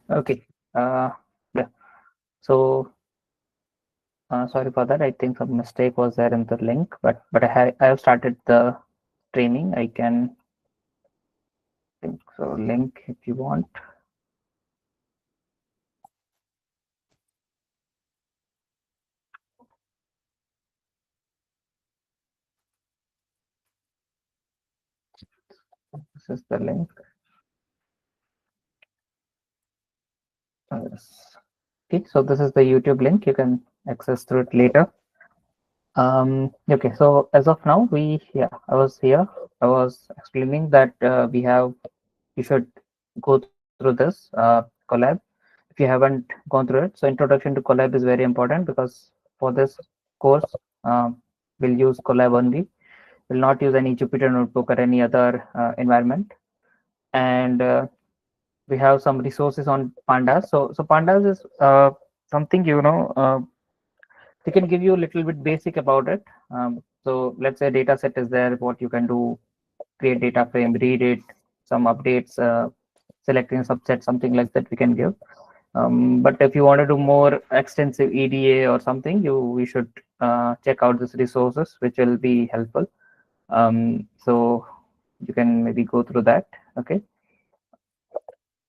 Okay. Yeah. So sorry for that. I think some mistake was there in the link, but I have started the training. I can think so. Link if you want. This is the link. Yes. Okay. So this is the YouTube link. You can access through it later. Okay. So as of now, I was here. I was explaining that you should go through this collab if you haven't gone through it. So introduction to collab is very important because for this course, we'll use collab only. We'll not use any Jupyter notebook or any other environment. And we have some resources on pandas. So pandas is something, they can give you a little bit basic about it. So let's say data set is there, what you can do, create data frame, read it, some updates, selecting subset, something like that we can give. But if you want to do more extensive EDA or something, we should check out these resources, which will be helpful. So you can maybe go through that. Okay.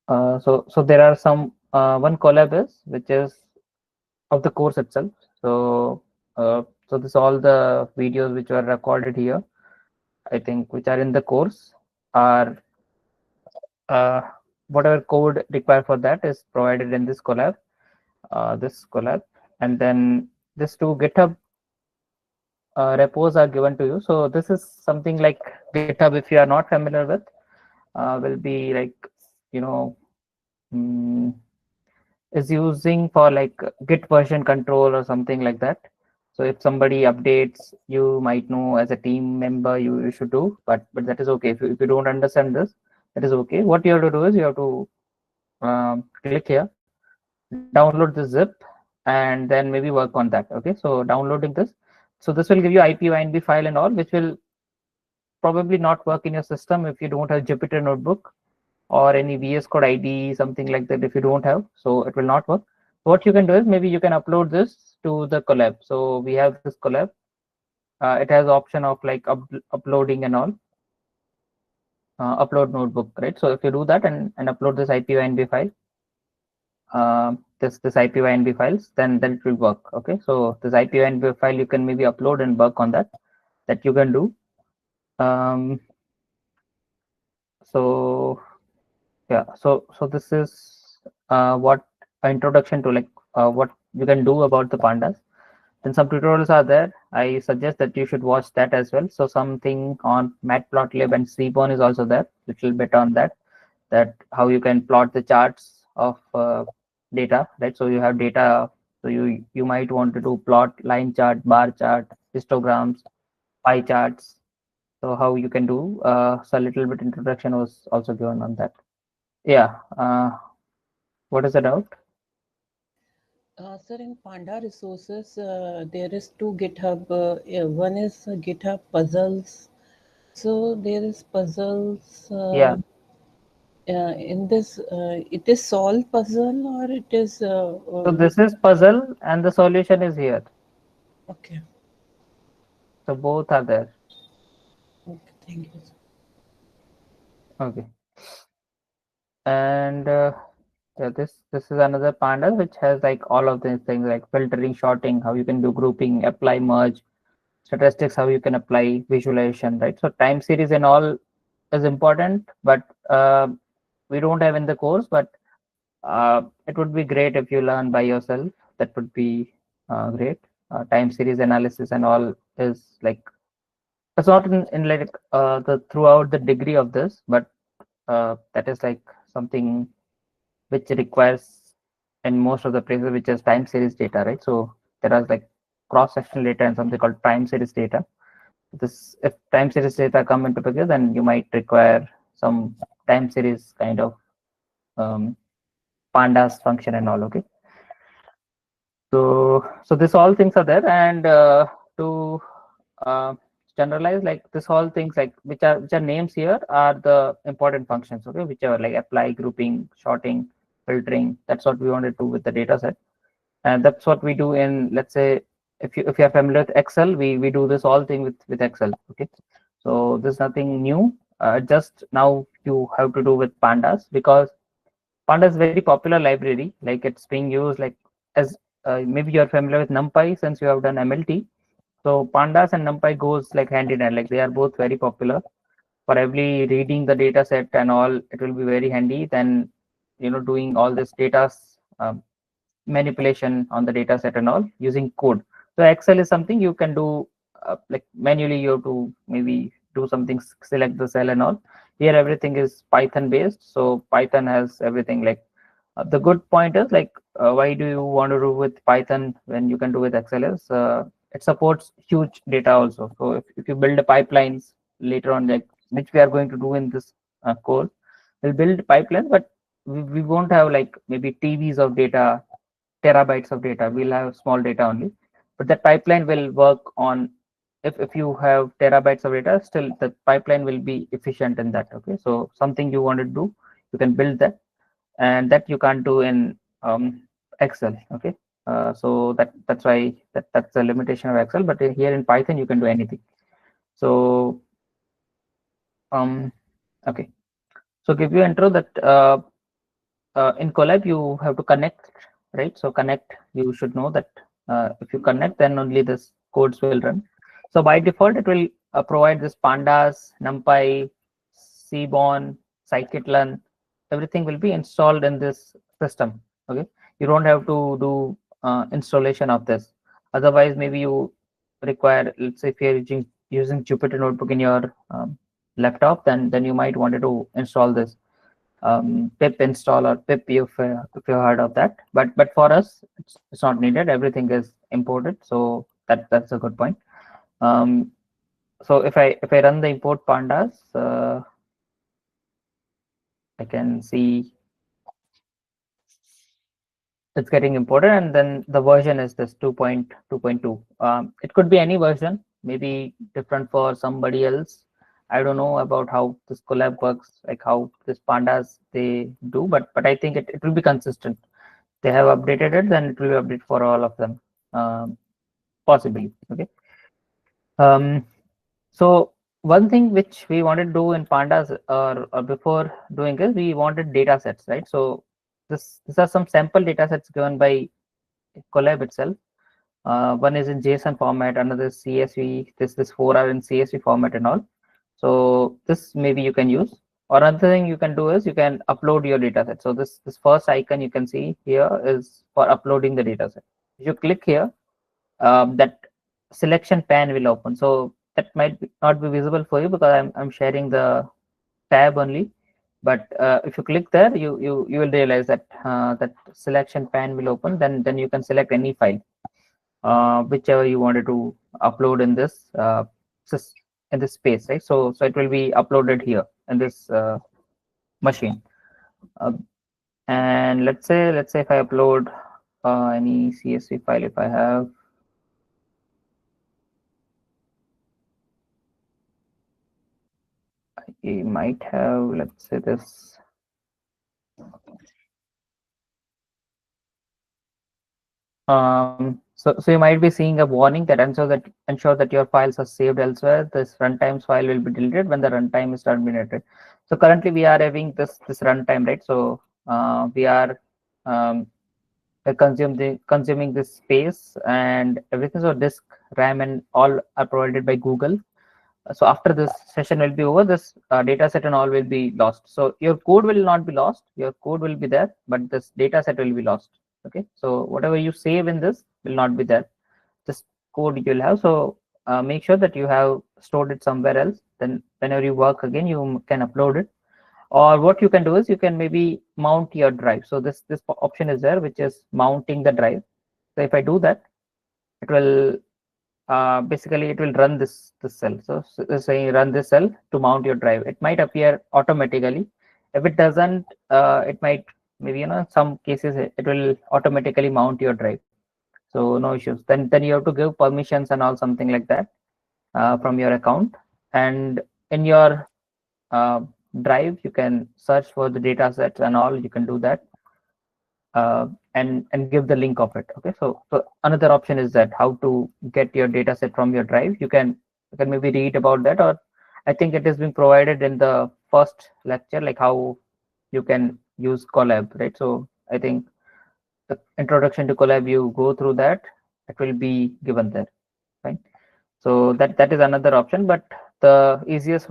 So there are some one collab is which is of the course itself. So this all the videos which were recorded here, I think, which are in the course are uh, whatever code required for that is provided in this collab, and then this two GitHub repos are given to you. So this is something like GitHub, if you are not familiar with, will be like, you know, mm, is using for like Git version control or something like that. So if somebody updates, you might know as a team member you should do, but that is okay. If you don't understand this, that is okay. What you have to do is you have to click here, download the zip, and then maybe work on that. Okay, so downloading this, so this will give you IPYNB file and all, which will probably not work in your system if you don't have Jupyter notebook or any VS Code ID, something like that. If you don't have, so it will not work. What you can do is maybe you can upload this to the collab. So we have this collab. It has option of like uploading and all. Upload notebook, right? So if you do that and upload this IPYNB file, this IPYNB files, then it will work. Okay, so this IPYNB file you can maybe upload and work on that. That you can do. Um, so yeah, so this is what introduction to like what you can do about the pandas. Then some tutorials are there. I suggest that you should watch that as well. So something on Matplotlib and Seaborn is also there. Little bit on that how you can plot the charts of data, right? So you have data, so you might want to do plot, line chart, bar chart, histograms, pie charts. So how you can do, so a little bit introduction was also given on that. Yeah. What is the doubt? Sir, in Panda resources, there is two GitHub. One is GitHub puzzles. So there is puzzles. Yeah. In this, it is solve puzzle or it is So this is puzzle and the solution is here. okay. So both are there. Okay, thank you. Okay. And yeah, this is another panda which has like all of these things like filtering, sorting, how you can do grouping, apply, merge, statistics, how you can apply visualization, right? So time series and all is important, but we don't have in the course, but it would be great if you learn by yourself. That would be great. Time series analysis and all is like, it's not in like the throughout the degree of this, but that is like something which requires in most of the places, which is time series data, right? So there are like cross-sectional data and something called time series data. This, if time series data come into picture, then you might require some time series kind of um, pandas function and all. Okay, so this all things are there, and to uh, generalize, like this all things like which are names here are the important functions. Okay, which are like apply, grouping, sorting, filtering. That's what we want to do with the data set. And that's what we do in, let's say, if you are familiar with Excel, we do this all thing with Excel. Okay, so there's nothing new. Just now you have to do with Pandas, because Pandas is very popular library. Like, it's being used like as maybe you're familiar with NumPy since you have done MLT. So Pandas and NumPy goes like hand in hand. Like, they are both very popular for every reading the data set and all. It will be very handy than doing all this data manipulation on the data set and all using code. So Excel is something you can do like manually. You have to maybe do something, select the cell and all. Here everything is Python based, so Python has everything. Like, the good point is, like, why do you want to do with Python when you can do with Excel is it supports huge data also. So if you build a pipelines later on, like which we are going to do in this course, we'll build pipelines, but we won't have like maybe TVs of data, terabytes of data. We'll have small data only, but that pipeline will work on, if you have terabytes of data, still the pipeline will be efficient in that. Okay, so something you want to do, you can build that, and that you can't do in Excel. Okay, so that's why that's the limitation of Excel. But here in Python you can do anything. So um okay, so give you intro that in Colab you have to connect, right? So connect, you should know that if you connect, then only this codes will run. So by default, it will provide this Pandas, NumPy, Seaborn, Scikit-learn. Everything will be installed in this system. Okay, you don't have to do installation of this. Otherwise, maybe you require, let's say, if you're using Jupyter Notebook in your laptop, then you might want to install this pip install or pip, if you heard of that. But for us, it's not needed. Everything is imported, so that's a good point. um, so if I run the import Pandas, I can see it's getting imported, and then the version is this 2.2.2. It could be any version, maybe different for somebody else. I don't know about how this Colab works, like how this Pandas they do, but I think it will be consistent. They have updated it, then it will be updated for all of them, possibly. Okay. Um, so one thing which we wanted to do in Pandas, or before doing is, we wanted data sets, right? So these are some sample data sets given by Colab itself. One is in JSON format, another is CSV. This four are in CSV format and all. So this maybe you can use. Or another thing you can do is you can upload your data set. So this first icon you can see here is for uploading the data set. If you click here, that selection pane will open. So that might not be visible for you because I'm sharing the tab only. But if you click there, you will realize that that selection pane will open. Then you can select any file, whichever you wanted to upload in this in this space, right? So it will be uploaded here in this machine. Uh, and let's say if I upload any CSV file, if I have, I might have, let's say this. So you might be seeing a warning that ensure that your files are saved elsewhere. This runtimes file will be deleted when the runtime is terminated. So currently we are having this runtime, right? So we are um, consuming this space and everything. So disk, RAM, and all are provided by Google. So after this session will be over, this data set and all will be lost. So your code will not be lost, your code will be there, but this data set will be lost. Okay, so whatever you save in this will not be there, this code you'll have. So make sure that you have stored it somewhere else, then whenever you work again, you can upload it. Or what you can do is you can maybe mount your drive. So this option is there, which is mounting the drive. So if I do that, it will basically it will run this cell. So say run this cell to mount your drive. It might appear automatically. If it doesn't, it might, maybe some cases it will automatically mount your drive. So no issues. Then you have to give permissions and all, something like that, from your account. And in your uh, drive, you can search for the data sets and all. You can do that. and give the link of it. Okay, so another option is that how to get your data set from your drive. You can maybe read about that, or I think it has been provided in the first lecture, like how you can use Colab, right? So I think the introduction to Colab, you go through that, it will be given there, right? So that is another option, but the easiest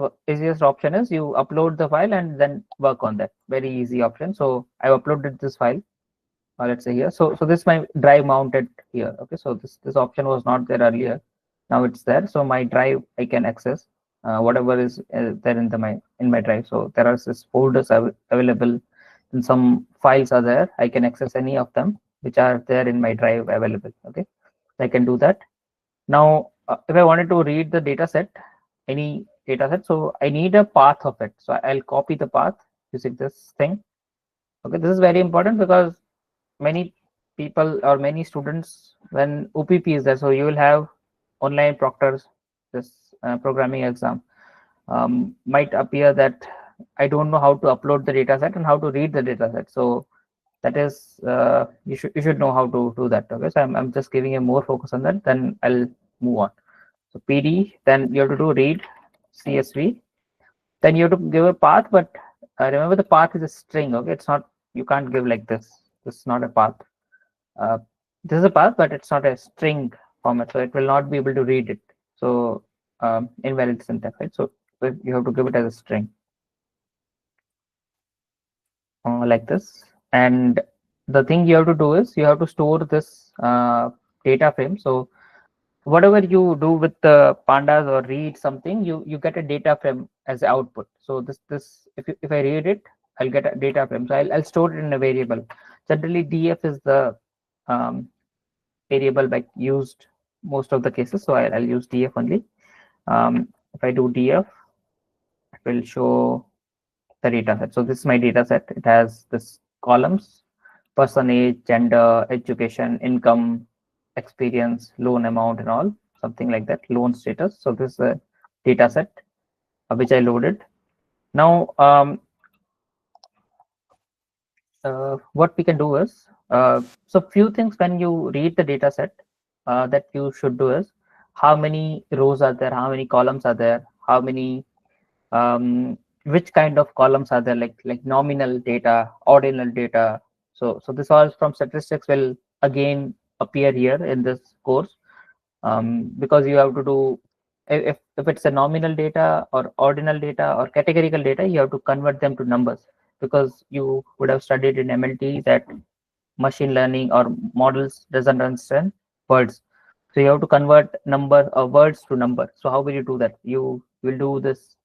option is you upload the file and then work on that. Very easy option. So I uploaded this file, let's say here. So this is my drive mounted here. Okay, so this option was not there earlier. Now it's there. So my drive, I can access whatever is there in my drive. So there are this folders available, and some files are there. I can access any of them which are there in my drive available. Okay, I can do that. Now if I wanted to read the data set, any data set, so I need a path of it. So I'll copy the path using this thing. Okay, this is very important because many people or many students, when OPP is there, so you will have online proctors, this programming exam, might appear that I don't know how to upload the data set and how to read the data set. So that is you should know how to do that. Okay, so I'm just giving a more focus on that, then I'll move on. So PD, then you have to do read CSV, then you have to give a path, but remember the path is a string. Okay, it's not, you can't give like this is not a path. uh, this is a path, but it's not a string format, so it will not be able to read it. So invalid syntax, right? So you have to give it as a string, like this. And the thing you have to do is you have to store this data frame. So whatever you do with the pandas or read something, you get a data frame as output. So this if I read it, I'll get a data frame. So I'll store it in a variable. Generally df is the um, variable like used most of the cases, so I'll use df only. If I do df, it will show the data set. So this is my data set. It has this columns: person, age, gender, education, income, experience, loan amount, and all, something like that, loan status. So this is a data set which I loaded. Now what we can do is, so few things when you read the data set that you should do is, how many rows are there, how many columns are there, how many which kind of columns are there, like nominal data, ordinal data. So this all from statistics will again appear here in this course, because you have to do, if it's a nominal data or ordinal data or categorical data, you have to convert them to numbers, because you would have studied in MLT that machine learning or models doesn't understand words. So you have to convert number or words to number. So how will you do that? You will do this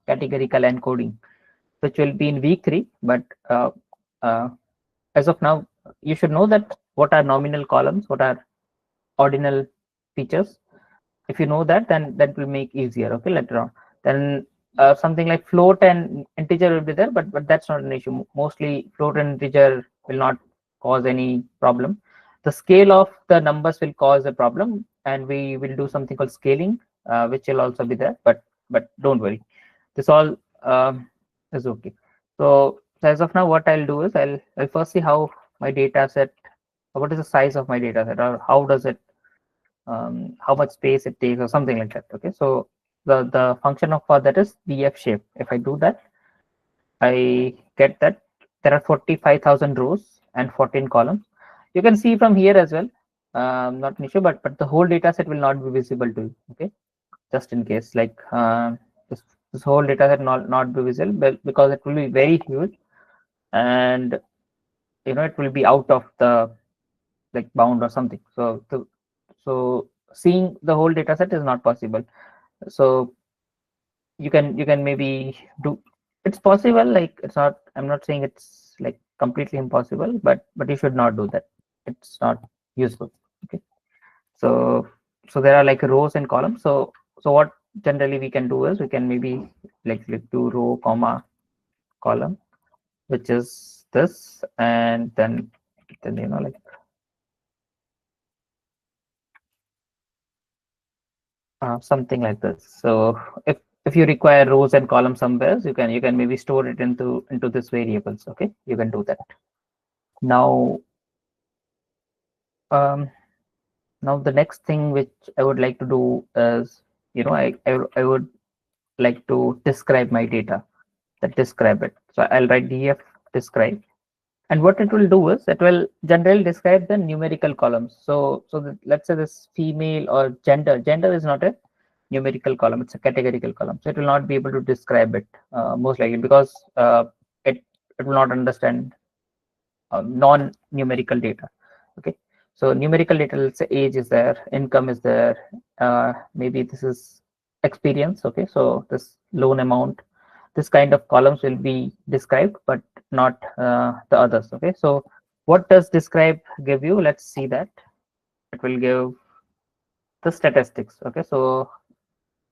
categorical encoding, which will be in week 3. But uh, as of now, you should know that what are nominal columns, what are ordinal features. If you know that, then that will make easier. Okay, later on, then something like float and integer will be there, but that's not an issue. Mostly float and integer will not cause any problem. The scale of the numbers will cause a problem, and we will do something called scaling, which will also be there, but don't worry, this all is okay. So as of now, what I'll do is I'll first see how my data set, what is the size of my data set, or how does it, how much space it takes, or something like that. Okay, so the function of for that is df shape. If I do that, I get that there are 45,000 rows and 14 columns. You can see from here as well, not an issue, but the whole data set will not be visible to you. Okay, just in case, like this whole data set not be visible, because it will be very huge, and it will be out of the like bound or something. So seeing the whole data set is not possible. So you can maybe do, it's possible, like it's not, I'm not saying it's like completely impossible, but you should not do that. It's not useful. Okay, so there are like rows and columns. So what generally we can do is we can maybe like do row comma column, which is this, and then like something like this. So if you require rows and columns somewhere, you can maybe store it into this variables. Okay, you can do that. Now, um, now the next thing which I would like to do is, I would like to describe my data, that describe it. So I'll write df describe, and what it will do is it will generally describe the numerical columns. Let's say this female or gender is not a numerical column, it's a categorical column, so it will not be able to describe it, most likely, because it it will not understand non-numerical data. Okay, so numerical data, let's say age is there, income is there, maybe this is experience. Okay, so this loan amount, this kind of columns will be described, but not the others. Okay, so what does describe give you? Let's see that. It will give the statistics. Okay, so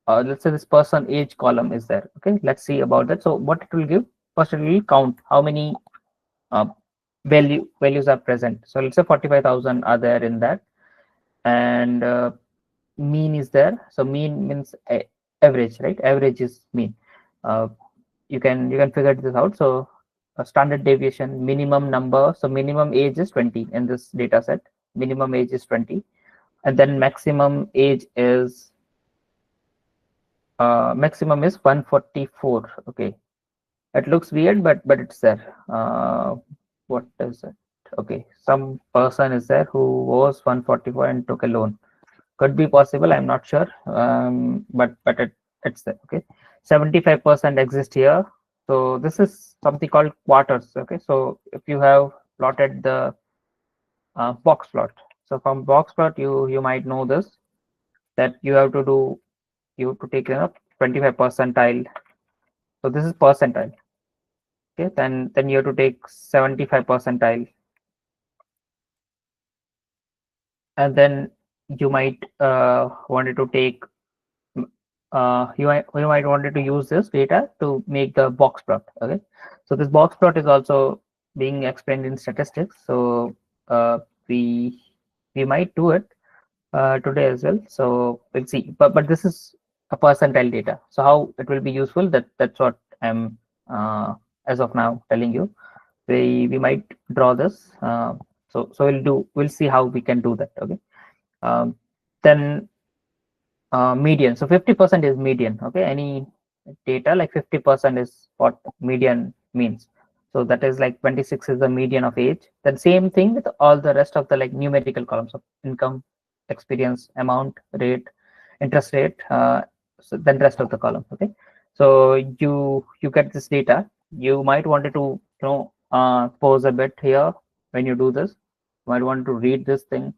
let's say this person age column is there. Okay, let's see about that. So what it will give? First, it will count how many uh, values are present. So let's say 45,000 are there in that, and mean is there. So mean means average, right? Average is mean. Uh, you can figure this out. So a standard deviation, minimum number. So minimum age is 20 in this data set. Minimum age is 20, and then maximum age is maximum is 144. Okay, it looks weird, but it's there. What is it? Okay, some person is there who was 144 and took a loan. Could be possible, I'm not sure. But it's there. Okay, 75% exist here. So this is something called quarters. Okay, so if you have plotted the box plot, so from box plot you might know this, that you have to take 25 percentile. So this is percentile. Okay, then you have to take 75 percentile, and then you might wanted to take you might wanted to use this data to make the box plot. Okay, so this box plot is also being explained in statistics. So uh, we we might do it today as well. So we'll see. But this is a percentile data. So how it will be useful? That's what I'm as of now telling you. We might draw this. So we'll see how we can do that. Okay. Then median. So 50% is median. Okay, any data like 50% is what median means. So that is like 26 is the median of age. Then same thing with all the rest of the like numerical columns of income, experience, amount, rate, interest rate. So then rest of the column. Okay, so you get this data. You might wanted to pause a bit here when you do this. You might want to read this thing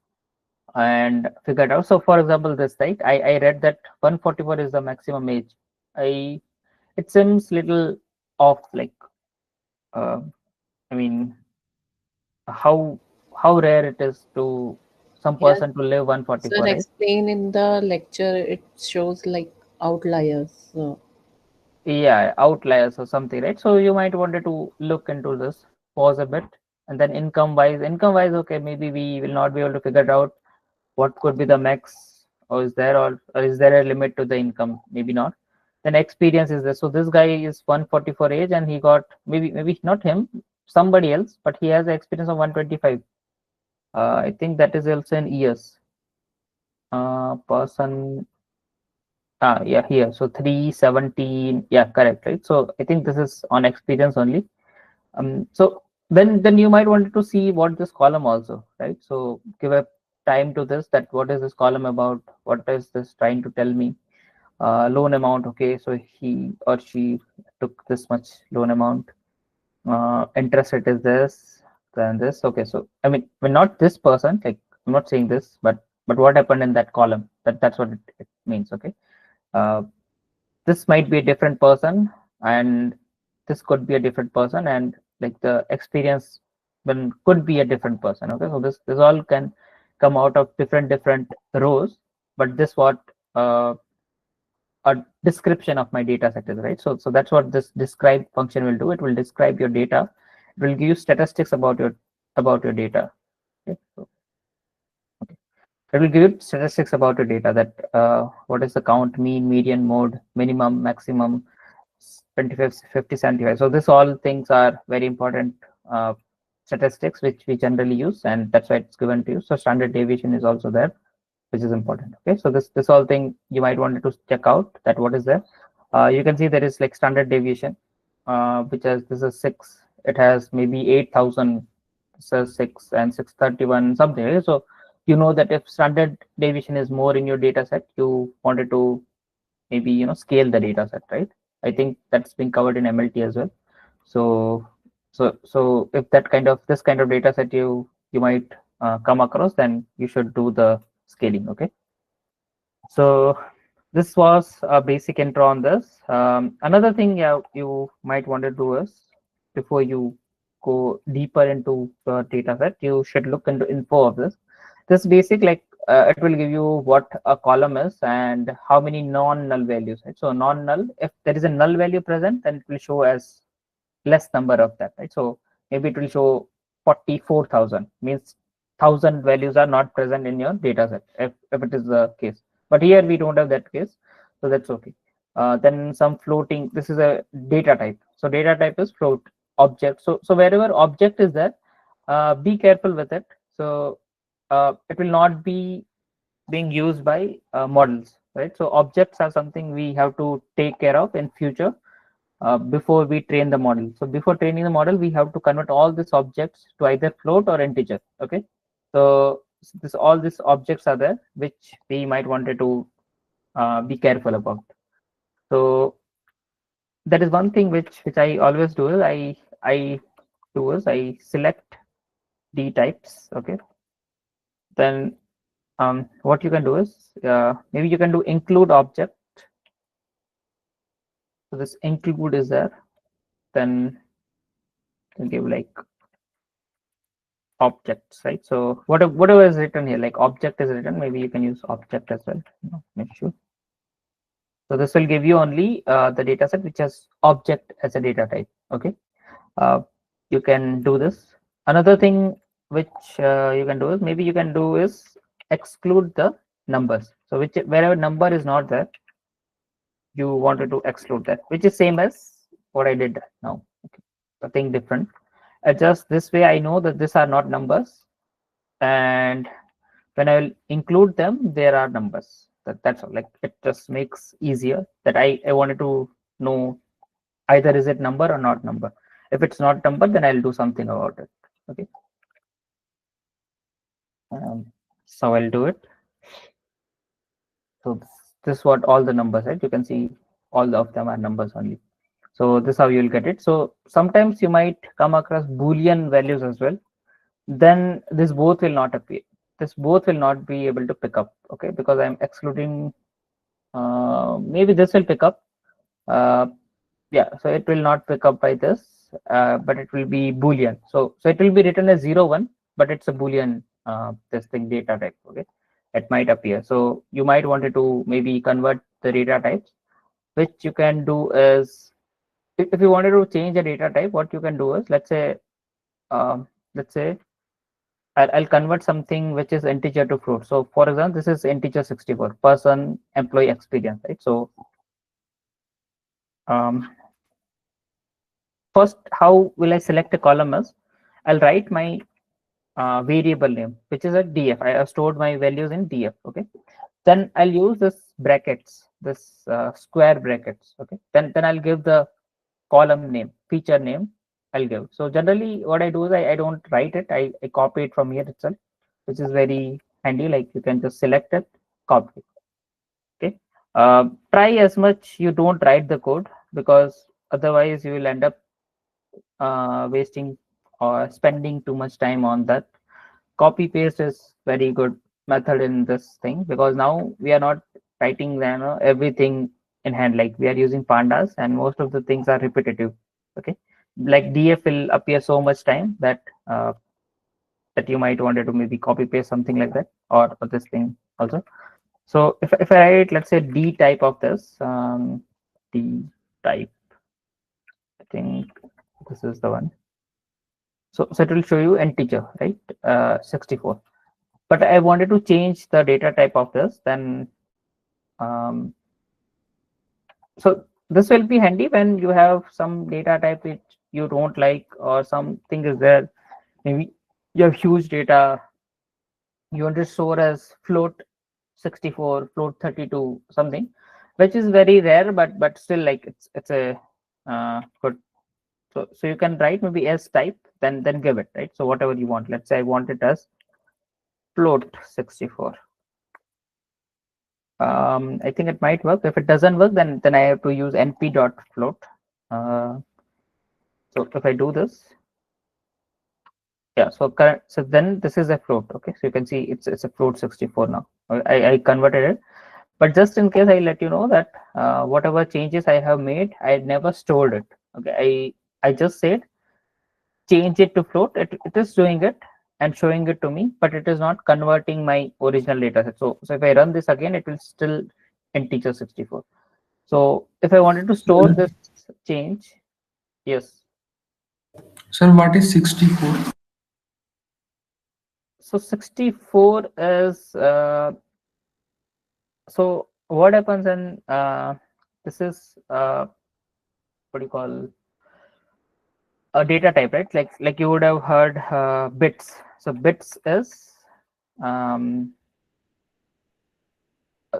and figure it out. So for example, this, right, I read that 144 is the maximum age. It seems little off, like uh, I mean, how rare it is to some Yeah, person to live sir 144, right? explain in the lecture, it shows like outliers. So, Yeah, outliers or something, right? So you might wanted to look into this, pause a bit, and then income wise, okay, maybe we will not be able to figure it out what could be the max, or is there a limit to the income? Maybe not. Then experience is there. So this guy is 144 age, and he got, maybe not him, somebody else, but he has an experience of 125. I think that is also in years. Person, yeah, here. So 317, yeah, correct, right? So I think this is on experience only. So then you might want to see what this column also, right? So give a time to this, that what is this column about, what is this trying to tell me. Loan amount, okay, so he or she took this much loan amount. Interest rate is this, then this. Okay, so I mean, when not this person, like I'm not saying this, but what happened in that column, that's what it means. Okay, uh, this might be a different person, and this could be a different person, and like the experience then could be a different person. Okay, so this all can come out of different rows, but this what a description of my data set is, right? So that's what this describe function will do. It will describe your data. It will give you statistics about your data. Okay, so it will give you statistics about your data, that what is the count, mean, median, mode, minimum, maximum, 25, 50, 75. So this all things are very important statistics which we generally use, and that's why it's given to you. So standard deviation is also there, which is important. Okay, so this whole thing you might want to check out that what is there. You can see there is like standard deviation, which has this is 6. It has maybe 8,000. This is 6 and 631 something. Okay? So you know that if standard deviation is more in your data set, you wanted to maybe scale the data set, right? I think that's been covered in MLT as well. So if that kind of this kind of data set you might come across, then you should do the scaling. Okay, so this was a basic intro on this. Another thing you might want to do is, before you go deeper into the data set, you should look into info of this. This basic, like, it will give you what a column is and how many non-null values, right? So non-null, if there is a null value present, then it will show as less number of that, right? So maybe it will show 44,000, means 1,000 values are not present in your data set, if it is the case. But here we don't have that case, so that's okay. Then some floating, this is a data type. So data type is float object. So wherever object is there, be careful with it. So it will not be being used by models, right? So objects are something we have to take care of in future, before we train the model. So before training the model, we have to convert all these objects to either float or integer. Okay, so all these objects are there, which we might wanted to be careful about. So that is one thing which I always do is I select D types. Okay, then what you can do is, maybe you can do include object. So this include is there. Then you can give like objects, right? So whatever is written here, like object is written, maybe you can use object as well. No issue. So this will give you only the data set which has object as a data type. Okay, you can do this. Another thing which you can do is, maybe you can do is exclude the numbers. So wherever number is not there, you wanted to exclude that, which is same as what I did now. Okay, nothing different. Just this way I know that these are not numbers, and when I will include them, there are numbers. That's all. Like, it just makes easier that I wanted to know either is it number or not number. If it's not number, then I'll do something about it. Okay. So I'll do it. So this is what all the numbers, right? You can see all of them are numbers only. So this is how you'll get it. So sometimes you might come across Boolean values as well. Then this both will not appear. This both will not be able to pick up. Okay, because I'm excluding. Maybe this will pick up. Yeah, so it will not pick up by this, but it will be Boolean. So it will be written as 0, 1, but it's a Boolean this thing data type. Okay, it might appear. So you might wanted to maybe convert the data types. Which you can do is, if you wanted to change a data type, what you can do is, let's say I'll convert something which is integer to float. So for example, this is integer 64, person employee experience, right? So first, how will I select a column is, I'll write my variable name, which is a df. I have stored my values in df. Okay, then I'll use this brackets, this square brackets. Okay, then I'll give the column name, feature name I'll give. So generally what I do is, I don't write it, I copy it from here itself, which is very handy. Like, you can just select it, copy. Okay, try as much you don't write the code, because otherwise you will end up wasting or spending too much time on that. Copy paste is very good method in this thing, because now we are not writing everything in hand. Like, we are using pandas, and most of the things are repetitive. Okay, like df will appear so much time that that you might wanted to maybe copy paste something like that, or this thing also. So if I write, let's say, d type of this, d type, I think this is the one. So it will show you integer, right? 64. But I wanted to change the data type of this, then so this will be handy when you have some data type which you don't like, or something is there maybe you have huge data, you want to store as float 64, float 32, something, which is very rare, but still like it's a good. So you can write maybe S type, then give it, right? So whatever you want. Let's say I want it as float 64. I think it might work. If it doesn't work, then I have to use np dot float. So if I do this, yeah. So current. So then this is a float. Okay. So you can see it's a float 64 now. I converted it, but just in case, I let you know that whatever changes I have made, I never stored it. Okay. I just said change it to float. It is doing it and showing it to me, but it is not converting my original data set. So if I run this again, it will still integer 64. So if I wanted to store Sir, this change, yes. sir, what is 64? So 64 is so what happens in this is what do you call a data type, right? Like you would have heard bits. So bits is um,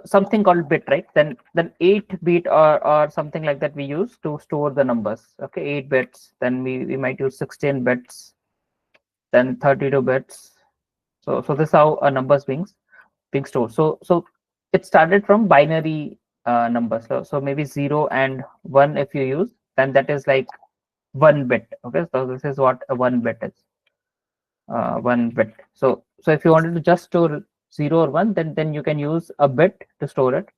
something called bit, right? Then 8 bit or something like that we use to store the numbers. Okay, 8 bits. Then we might use 16 bits. Then 32 bits. So this is how a numbers being stored. So it started from binary numbers. So maybe 0 and 1 if you use, then that is like 1 bit. Okay, so this is what a 1 bit is. 1 bit. So if you wanted to just store 0 or 1, then you can use a bit to store it.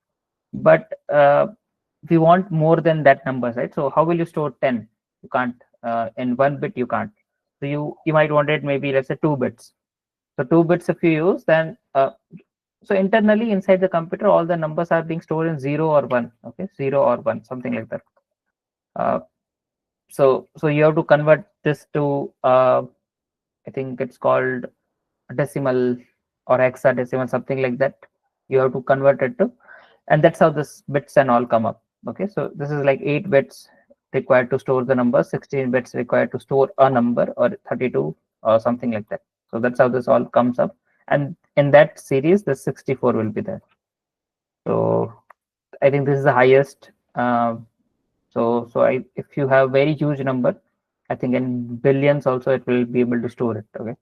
But if you want more than that numbers, right? So how will you store 10? You can't. In 1 bit you can't. So you might want it maybe, let's say, 2 bits. So 2 bits if you use, then so internally inside the computer, all the numbers are being stored in 0 or 1. Okay, 0 or 1, something like that. Uh, so you have to convert this to I think it's called decimal or hexadecimal, something like that. You have to convert it to, and that's how this bits and all come up. Okay, so this is like 8 bits required to store the number, 16 bits required to store a number, or 32 or something like that. So that's how this all comes up, and in that series the 64 will be there. So I think this is the highest. If you have very huge number, I think in billions also it will be able to store it. Okay,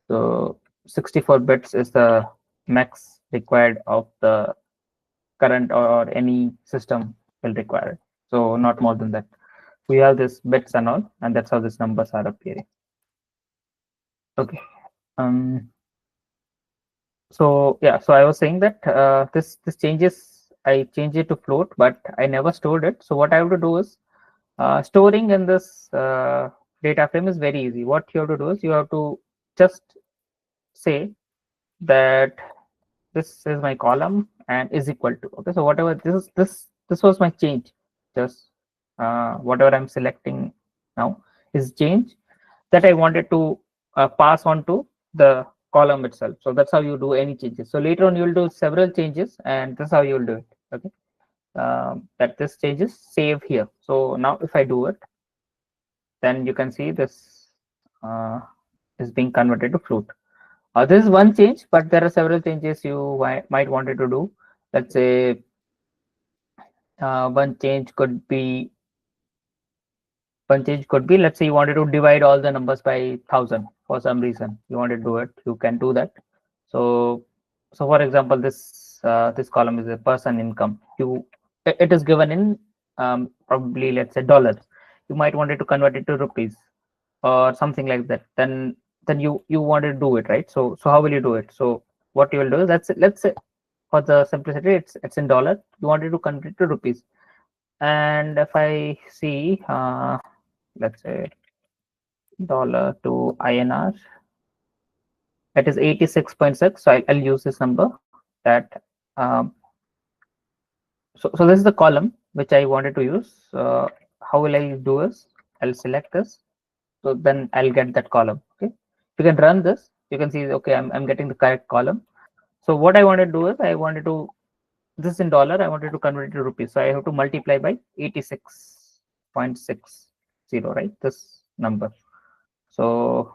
so 64 bits is the max required of the current or any system will require it. So not more than that. We have this bits and all, and that's how these numbers are appearing. Okay. Um. So yeah. So I was saying that this changes. I change it to float, but I never stored it. So what I have to do is storing in this data frame is very easy. What you have to do is you have to just say that this is my column and is equal to. Okay, so whatever this was my change. Just whatever I'm selecting now is change that I wanted to pass on to the column itself. So that's how you do any changes. So later on you'll do several changes, and this is how you'll do it. Okay, that this changes save here. So now if I do it, then you can see this is being converted to float. This is one change, but there are several changes you might wanted to do. Let's say one change could be let's say you wanted to divide all the numbers by 1,000 for some reason. You want to do it, you can do that. So for example, this column is a person income. It is given in probably, let's say, dollars. You might wanted to convert it to rupees or something like that. Then you want to do it, right? So how will you do it? So what you will do is, let's say for the simplicity, it's in dollar. You wanted to convert it to rupees. And if I see let's say dollar to INR, that is 86.6. So I'll use this number that so this is the column which I wanted to use. How will I do is, I'll select this. So then I'll get that column. Okay, you can run this. You can see, okay, I'm getting the correct column. So what I want to do is, I wanted to, this is in dollar, I wanted to convert it to rupees. So I have to multiply by 86.60, right? This number. So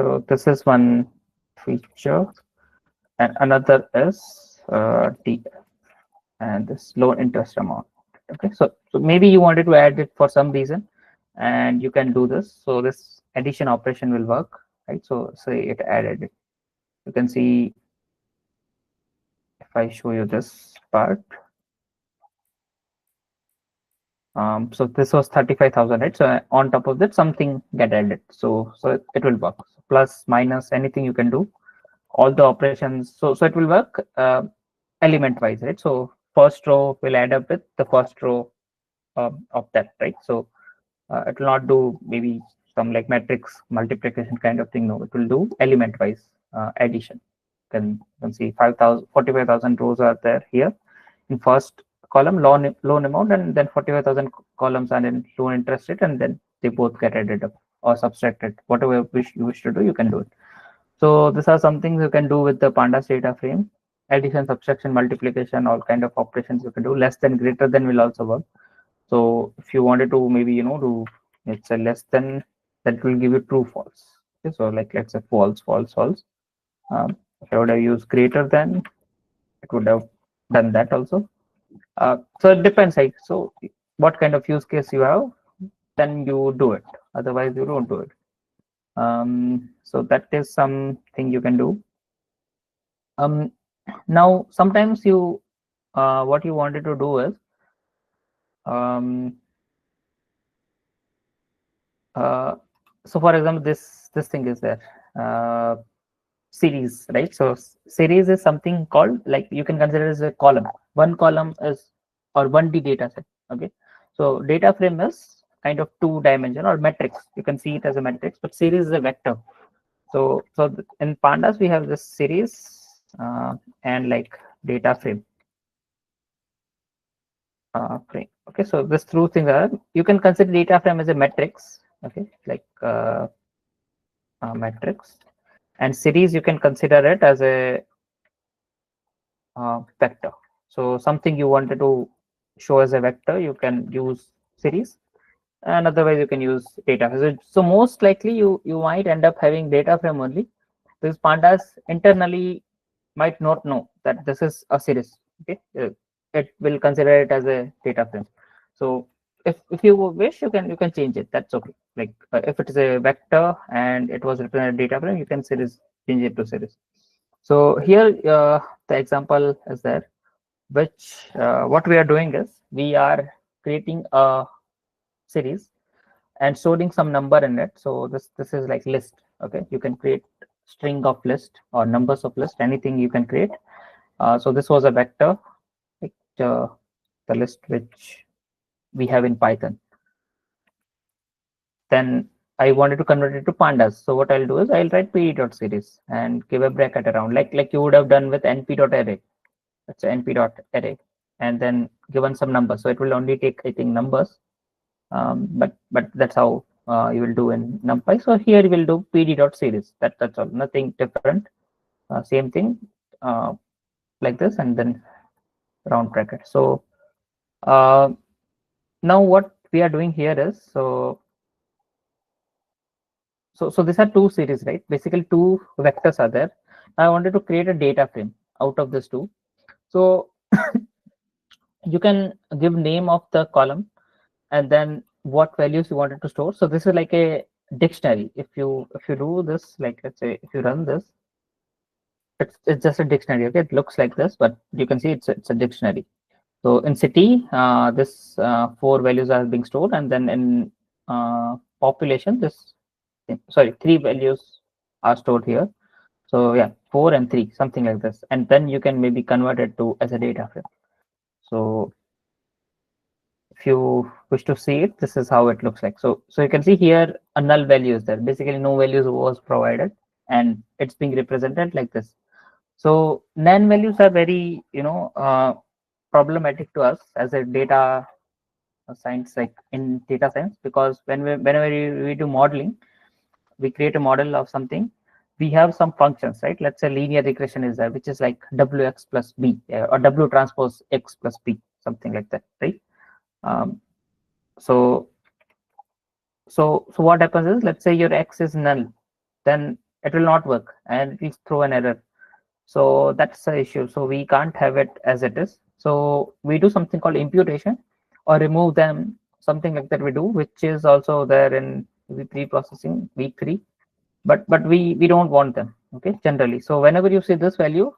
So this is one feature, and another is DF, and this loan interest amount. Okay, so maybe you wanted to add it for some reason, and you can do this. So this addition operation will work, right? So say it added it. You can see if I show you this part. So this was 35,000, right? So on top of that, something get added. So it will work. So plus, minus, anything you can do. All the operations. So it will work element wise, right? So first row will add up with the first row of that, right? So it will not do maybe some like matrix multiplication kind of thing. No, it will do element wise addition. You can see 45,000 rows are there here in first column, loan amount, and then 45,000 columns are in loan interest rate, and then they both get added up or subtracted. Whatever you wish to do, you can do it. So these are some things you can do with the Pandas data frame. Addition, subtraction, multiplication, all kind of operations you can do. Less than, greater than will also work. So if you wanted to maybe do it's a less than, that will give you true false. Okay, so like let's say false false false. If I would have used greater than, it would have done that also. So it depends, like, so what kind of use case you have, then you do it, otherwise you don't do it. So that is something you can do. Now sometimes you what you wanted to do is so for example, this thing is there, series, right? So series is something called, like, you can consider it as a column. One column is, or 1D data set. Okay, so data frame is kind of 2-dimensional or matrix. You can see it as a matrix, but series is a vector. So in Pandas we have this series and like data frame. Frame. Okay, so this through things are, you can consider data frame as a matrix. Okay, like matrix, and series you can consider it as a vector. So something you wanted to show as a vector, you can use series, and otherwise you can use data. So most likely you might end up having data frame only. This Pandas internally might not know that this is a series. Okay, it will consider it as a data frame. So if you wish, you can change it. That's okay. Like if it is a vector and it was represented data frame, you can change it to series. So here the example is there, which what we are doing is we are creating a series and storing some number in it. So this is like list. Okay, you can create string of list or numbers of list, anything you can create. So this was a vector, like the list which we have in Python. Then I wanted to convert it to pandas. So what I'll do is I'll write pd.series and give a bracket around, like you would have done with np.array. That's np.array, and then given some numbers. So it will only take, I think, numbers. But that's how you will do in NumPy. So here you will do pd.series. That's all, nothing different. Same thing like this, and then round bracket. So now what we are doing here is, so these are two series, right? Basically two vectors are there. I wanted to create a data frame out of this two. So you can give name of the column and then what values you wanted to store. So this is like a dictionary. If you do this, like let's say if you run this, it's just a dictionary. Okay, it looks like this, but you can see it's a dictionary. So in city, this 4 values are being stored, and then in population, this, sorry, 3 values are stored here. So yeah, 4 and 3, something like this, and then you can maybe convert it to as a data frame. So if you wish to see it, this is how it looks like. So you can see here a null value is there. Basically, no values was provided, and it's being represented like this. So NaN values are very problematic to us as a data science, like in data science, because whenever we do modeling, we create a model of something. We have some functions, right? Let's say linear regression is there, which is like wx plus b or w transpose x plus b, something like that, right? So what happens is, let's say your x is null, then it will not work and it will throw an error. So that's the issue. So we can't have it as it is. So we do something called imputation or remove them, something like that we do, which is also there in pre-processing week 3. But we don't want them, okay, generally. So whenever you see this value,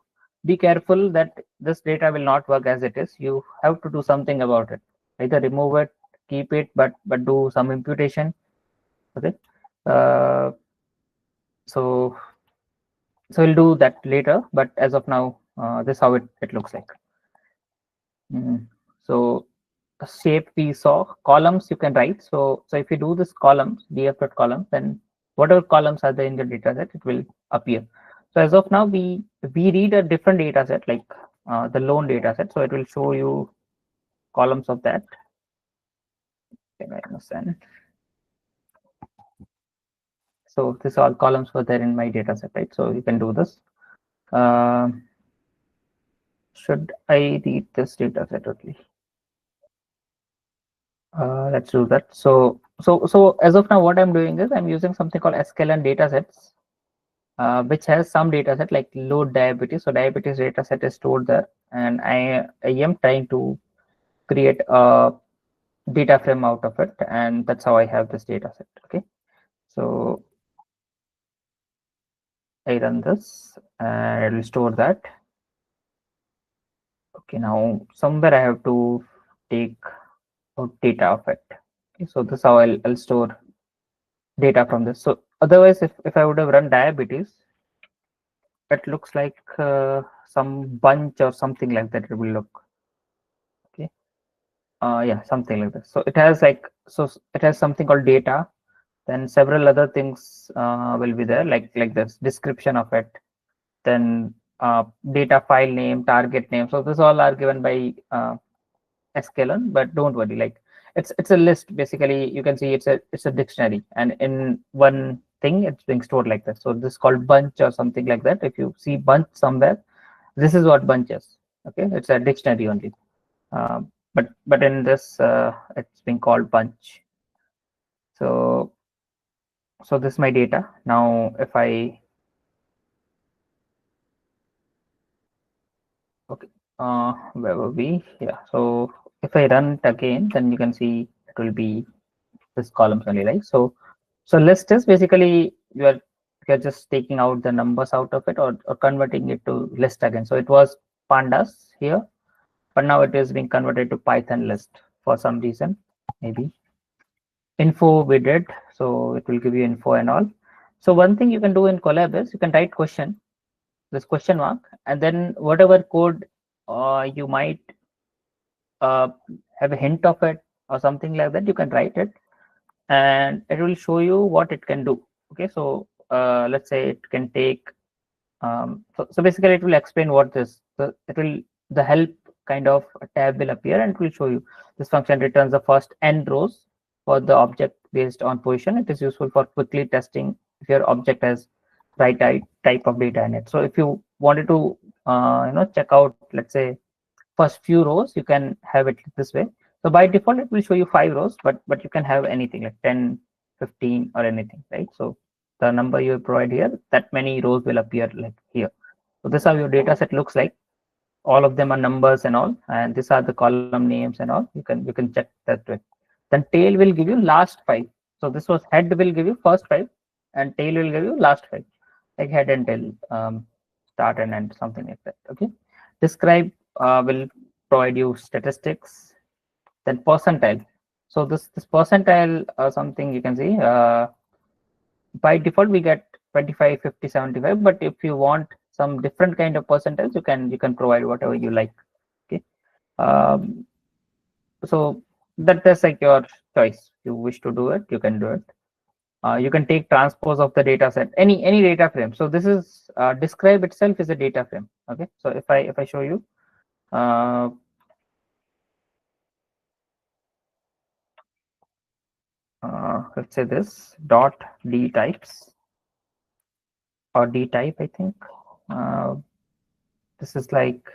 be careful that this data will not work as it is. You have to do something about it. Either remove it, keep it, but do some imputation. Okay. Uh, so we'll do that later, but as of now, this is how it looks like. So shape we saw, columns you can write. So if you do this columns, df columns, then whatever columns are there in the data set, it will appear. So as of now, we read a different data set, like the loan data set. So it will show you columns of that. Okay, I understand. So this all columns were there in my data set, right? So you can do this. Should I read this data set only? Let's do that. So as of now, what I'm doing is I'm using something called sklearn datasets, which has some data set like load diabetes. So diabetes data set is stored there, and I am trying to create a data frame out of it, and that's how I have this data set. Okay, so I run this and it will store that. Okay, now somewhere I have to take out data of it. Okay, so this is how I'll store data from this. So otherwise, if I would have run diabetes, it looks like some bunch or something like that it will look. Okay, yeah, something like this. So it has like, so it has something called data, then several other things will be there, like this description of it, then data file name, target name. So this all are given by sklearn, but don't worry, like it's a list. Basically you can see it's a dictionary, and in one thing it's being stored like that. So this is called bunch or something like that. If you see bunch somewhere, this is what bunch is. Okay, it's a dictionary only. But in this it's being called bunch. So this is my data. Now if I, okay, where were we? Yeah, so if I run it again, then you can see it will be this columns only, right? So list is basically you're just taking out the numbers out of it, or converting it to list again. So it was pandas here, but now it is being converted to Python list for some reason. Maybe info we did, so it will give you info and all. So one thing you can do in Colab is you can write question, this question mark, and then whatever code you might uh, have a hint of it or something like that, you can write it, and it will show you what it can do. Okay, so let's say it can take so basically it will explain what this, so it will, the help kind of a tab will appear, and it will show you this function returns the first n rows for the object based on position. It is useful for quickly testing if your object has right type of data in it. So if you wanted to check out, let's say, first few rows, you can have it this way. So by default it will show you 5 rows, but you can have anything like 10, 15 or anything, right? So the number you provide here, that many rows will appear like here. So this is how your data set looks like. All of them are numbers and all, and these are the column names and all. You can check that way. Then tail will give you last 5. So this was head will give you first 5, and tail will give you last 5, like head and tail, start and end, something like that. Okay, describe will provide you statistics. Then percentile. So this percentile something you can see, by default we get 25, 50, 75, but if you want some different kind of percentiles, you can provide whatever you like. Okay, um, so that's like your choice. If you wish to do it, you can do it. You can take transpose of the data set, any data frame. So this is describe itself is a data frame. Okay, so if I show you, uh, let's say this dot d types or d type, I think. uh, this is like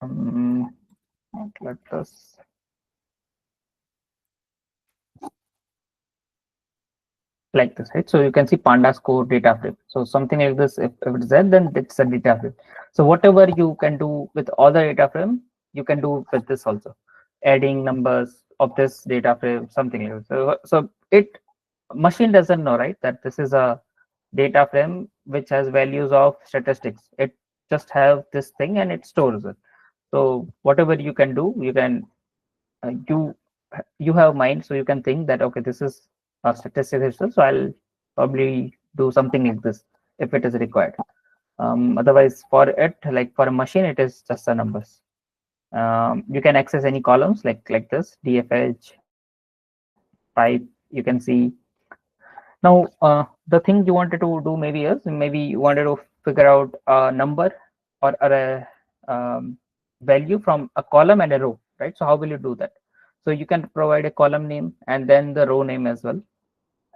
um, let us like this, right? So you can see Pandas core data frame. So something like this, if it's there, then it's a data frame. So whatever you can do with other data frame, you can do with this also, adding numbers of this data frame, something like this. So it machine doesn't know, right, that this is a data frame which has values of statistics. It just have this thing and it stores it. So whatever you can do, you can you have mind, so you can think that okay, this is a statistical system, so I'll probably do something like this if it is required. Otherwise, for it, like for a machine, it is just the numbers. You can access any columns like this dfh type. You can see now the thing you wanted to do maybe is maybe you wanted to figure out a number or a value from a column and a row, right? So how will you do that? So you can provide a column name and then the row name as well,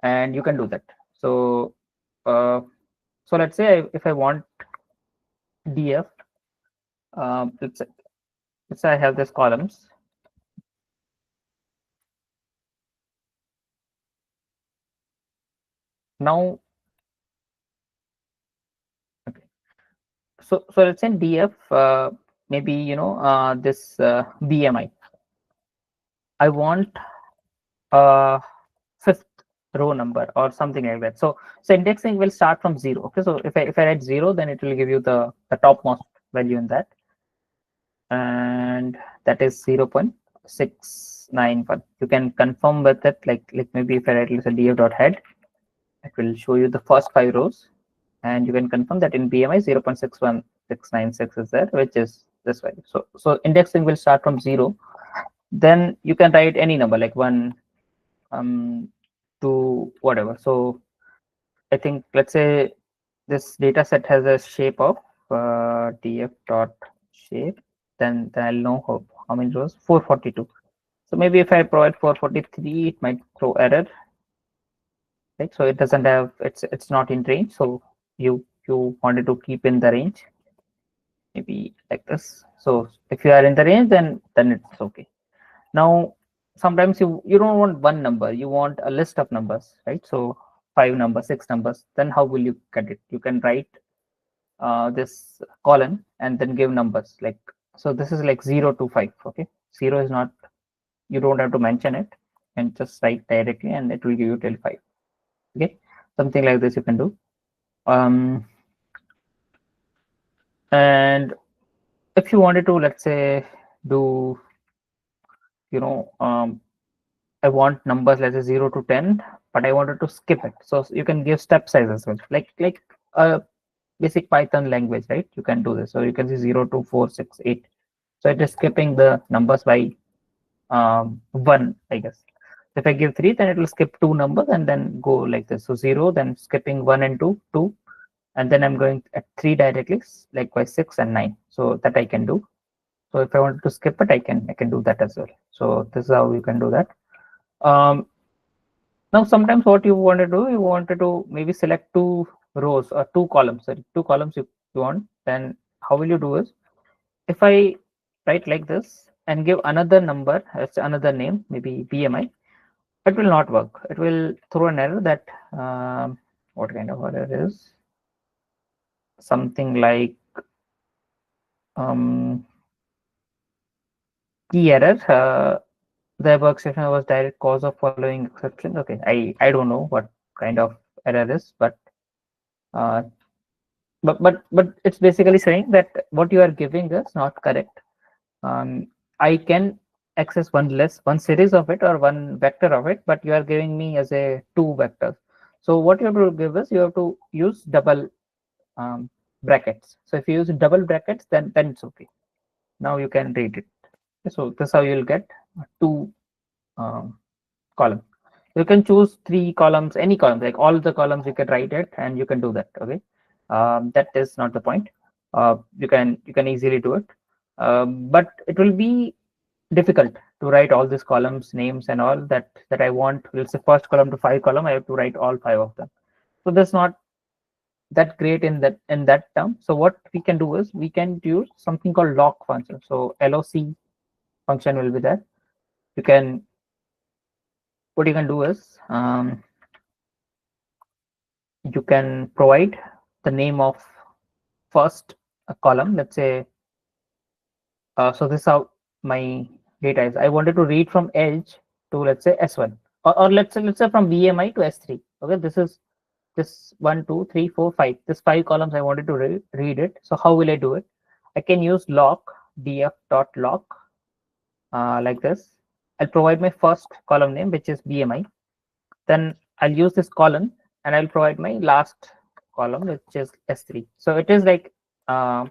and you can do that. So uh, so let's say if I want df, let's say I have this columns. Now okay, so let's say df maybe this bmi. I want a fifth row number or something like that. So indexing will start from 0. Okay, so if I write 0, then it will give you the topmost value in that, and that is 0.691. You can confirm with it, like maybe if I write let's say df.head, it will show you the first 5 rows, and you can confirm that in bmi 0.61696 is there, which is this value. So indexing will start from 0. Then you can write any number like 1 to whatever. So I think let's say this data set has a shape of df dot shape, then I'll know how many rows. 442. So maybe if I provide 443, it might throw error, right? So it doesn't have, it's not in range. So you wanted to keep in the range, maybe like this. So if you are in the range, then it's okay. Now sometimes you don't want one number, you want a list of numbers, right? So 5 numbers, 6 numbers. Then how will you get it? You can write this column and then give numbers, like so this is like 0 to 5. Okay, 0 is not, you don't have to mention it, and just write directly and it will give you till 5. Okay, something like this you can do. And if you wanted to, let's say, do I want numbers let's say 0 to 10, but I wanted to skip it. So you can give step size as well, like a basic Python language, right? You can do this. So you can see 0 to 4, 6, 8. So it is skipping the numbers by 1, I guess. If I give 3, then it will skip 2 numbers and then go like this. So 0, then skipping 1 and 2, 2, and then I'm going at 3 directly, likewise 6 and 9. So that I can do. So if I wanted to skip it, I can do that as well. So this is how you can do that. Now sometimes what you want to do, you wanted to maybe select 2 rows or 2 columns. Sorry, 2 columns you want. Then how will you do is, if I write like this and give another number, another name, maybe BMI, it will not work. It will throw an error that what kind of error is something like key error. The work session was direct cause of following exception. Okay, I don't know what kind of error is, but uh, but it's basically saying that what you are giving is not correct. I can access one series of it or one vector of it, but you are giving me as a 2 vectors. So what you have to give is you have to use double brackets. So if you use double brackets, then it's okay. Now you can read it. So this is how you'll get 2 columns. You can choose 3 columns, any columns, like all the columns you can write it, and you can do that. Okay, that is not the point. You can easily do it, but it will be difficult to write all these columns names and all that I want. Let's say first column to 5 column, I have to write all 5 of them. So that's not that great in that term. So what we can do is we can use something called lock function. So loc function will be there. You can, what you can do is you can provide the name of first column. Let's say, so this is how my data is. I wanted to read from edge to, let's say, S1, or let's say from BMI to S3. Okay, this is this 1, 2, 3, 4, 5. This 5 columns I wanted to read it. So how will I do it? I can use lock df dot lock like this. I'll provide my first column name, which is BMI. Then I'll use this column and I'll provide my last column, which is S3. So it is like uh,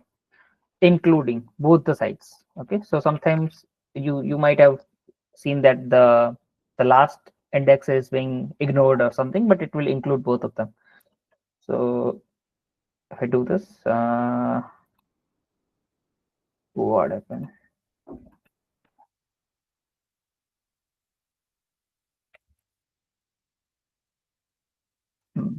including both the sides. Okay, so sometimes you might have seen that the last index is being ignored or something, but it will include both of them. So if I do this, what happened? Hmm.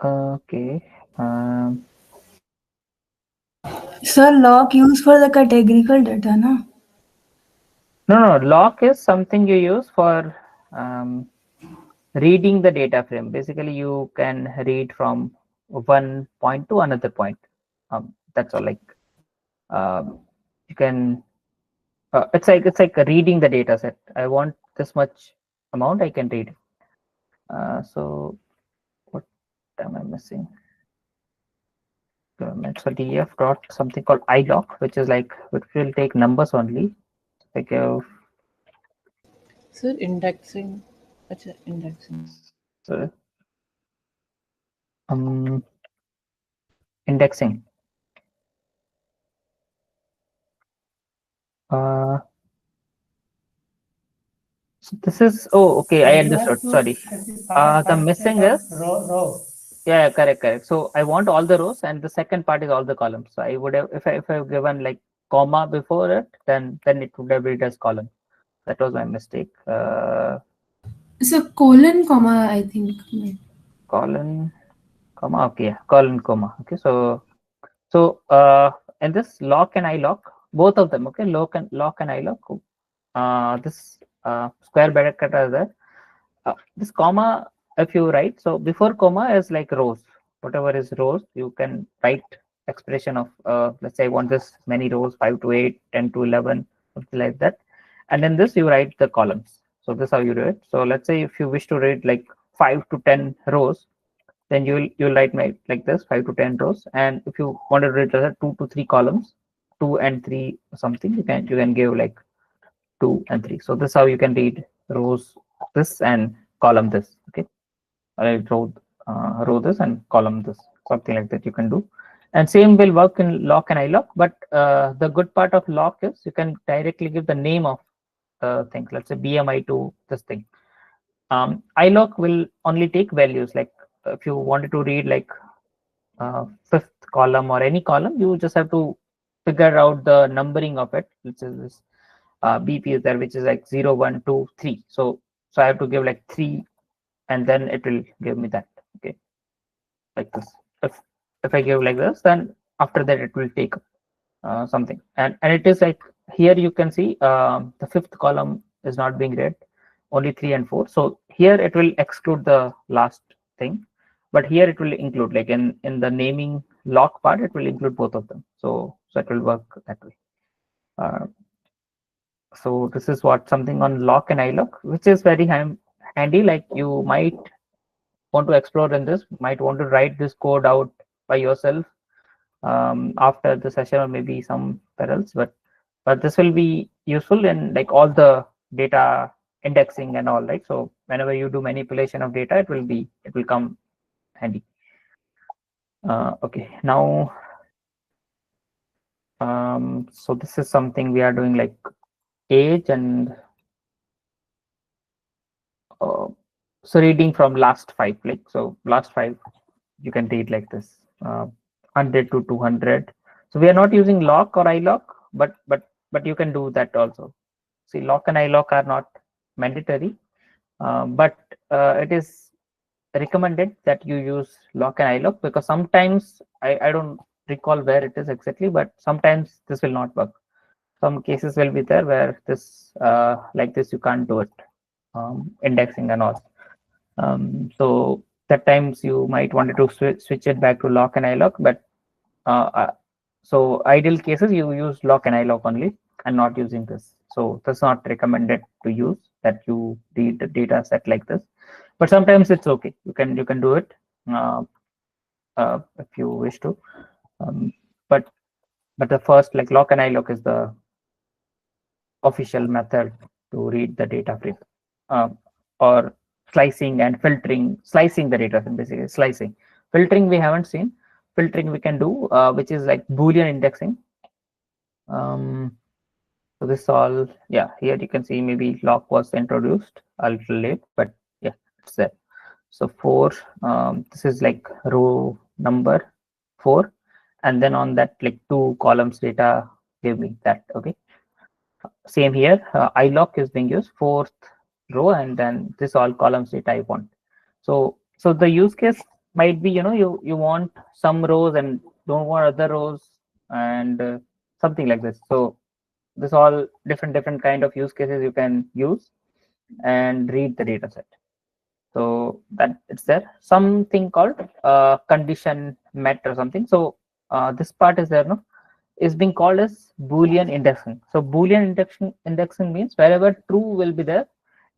Okay. Sir, lock used for the categorical data, no? No, lock is something you use for reading the data frame. Basically, you can read from one point to another point. That's all. Like you can. It's like reading the data set. I want this much amount. I can read. So what am I missing? So df dot something called ilock, which is like which will take numbers only. Like Sir, indexing. Acha, indexing. so, indexing. So this is, oh, okay, I understood. Sorry. The missing is yeah, correct. So I want all the rows, and the second part is all the columns. So I would have, if I've given like comma before it, then it would have read as column. That was my mistake. So colon, comma, I think. Colon, comma. Okay, yeah, colon, comma. Okay, so in this lock and ilock, both of them. Okay, lock and ilock. This square bracket is there. This comma, if you write, so before comma is like rows. Whatever is rows, you can write expression of, let's say I want this many rows, 5 to 8, 10 to 11, something like that. And then this you write the columns. So this is how you do it. So let's say if you wish to read like 5 to 10 rows, then you'll write like this 5 to 10 rows. And if you want to read 2 to 3 columns, 2 and 3 something, you can give like 2 and 3. So this is how you can read rows this and column this. Okay, I row this and column this, something like that you can do. And same will work in lock and ilock, but the good part of lock is you can directly give the name of the thing. Let's say BMI to this thing. Ilock will only take values. Like if you wanted to read like fifth column or any column, you just have to figure out the numbering of it, which is this BP is there, which is like 0, 1, 2, 3. So I have to give like 3, and then it will give me that. Okay, like this. If I give like this, then after that it will take something, and it is like here you can see the fifth column is not being read, only 3 and 4. So here it will exclude the last thing, but here it will include, like in the naming lock part, it will include both of them. So it will work that way. So this is what something on lock and ilock, which is very handy. Like you might want to explore in this, might want to write this code out by yourself after the session, or maybe somewhere else. But this will be useful in like all the data indexing and all, right? So whenever you do manipulation of data, it will come handy. Okay, now so this is something we are doing like age and so reading from last 5, like so last 5 you can read like this 100 to 200. So we are not using lock or ilock, but you can do that also. See, lock and ilock are not mandatory, but it is recommended that you use lock and ilock, because sometimes I don't recall where it is exactly, but sometimes this will not work. some cases will be there where this like this you can't do it, indexing and all. So that times you might want to switch it back to lock and ilock, but so ideal cases you use lock and ilock only and not using this. So that's not recommended to use, that you read the data set like this. But sometimes it's okay. You can do it if you wish to. But the first, like lock and ilock, is the official method to read the data frame, or slicing and filtering, slicing the data frame, basically slicing. Filtering we haven't seen. Filtering we can do, which is like Boolean indexing. So this all, yeah, here you can see maybe lock was introduced a little late, but yeah, it's there. So 4, this is like row number 4, and then on that like 2 columns data give me that. Okay, same here, ilock is being used, 4th row, and then this all columns data I want. So the use case might be, you want some rows and don't want other rows, and something like this. So this all different kind of use cases you can use and read the data set. So that it's there. Something called condition met or something. So this part is there, no, is being called as Boolean indexing. So Boolean indexing means wherever true will be there,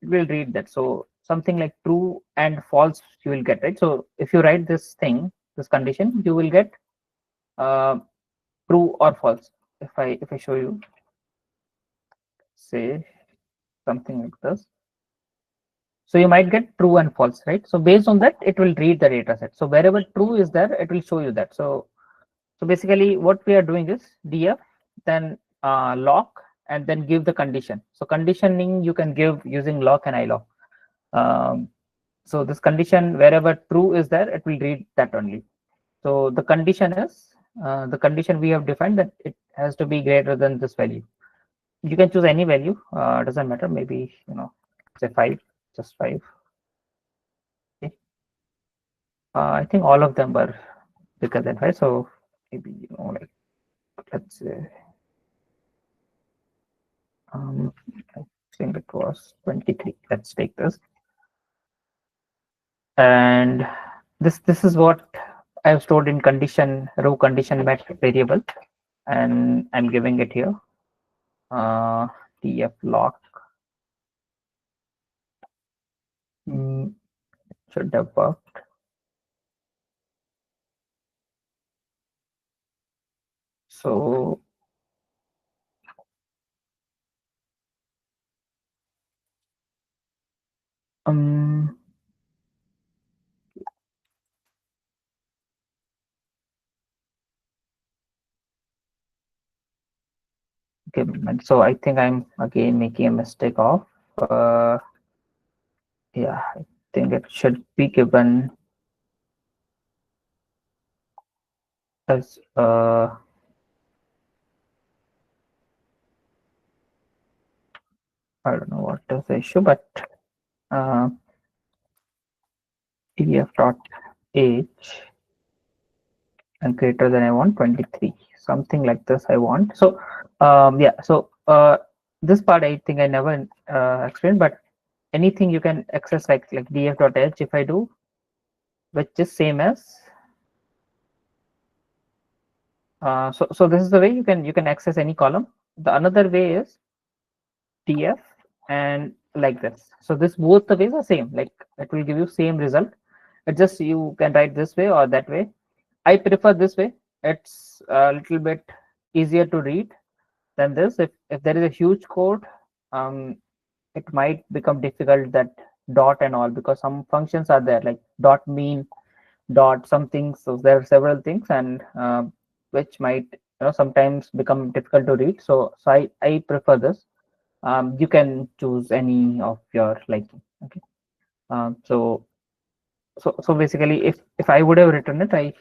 it will read that. So something like true and false you will get, right? So if you write this thing, this condition, you will get true or false. If I show you, say something like this. So you might get true and false, right? So based on that, it will read the data set. So wherever true is there, it will show you that. So basically what we are doing is df, then lock, and then give the condition. So conditioning you can give using lock and ilock. So this condition, wherever true is there, it will read that only. So the condition is, the condition we have defined that it has to be greater than this value. You can choose any value, doesn't matter, maybe, say 5, just 5. Okay. I think all of them were bigger than 5, so maybe, like, let's say, I think it was 23. Let's take this. And this is what I have stored in condition row condition met variable, and I'm giving it here. Df lock should have worked. So okay, so I think I'm again making a mistake of yeah, I think it should be given as I don't know what is the issue, but df dot age and greater than I want 23, something like this I want. So yeah, so this part I think I never explained, but anything you can access like df dot age, if I do, which is same as so this is the way you can access any column. The another way is df and like this. So this, both the ways are same, like it will give you same result. It just, you can write this way or that way. I prefer this way. It's a little bit easier to read than this. If there is a huge code, it might become difficult, that dot and all, because some functions are there like dot mean, dot something. So there are several things, and which might, sometimes become difficult to read. So I prefer this. You can choose any of your liking. Okay. So basically, if I would have written it, I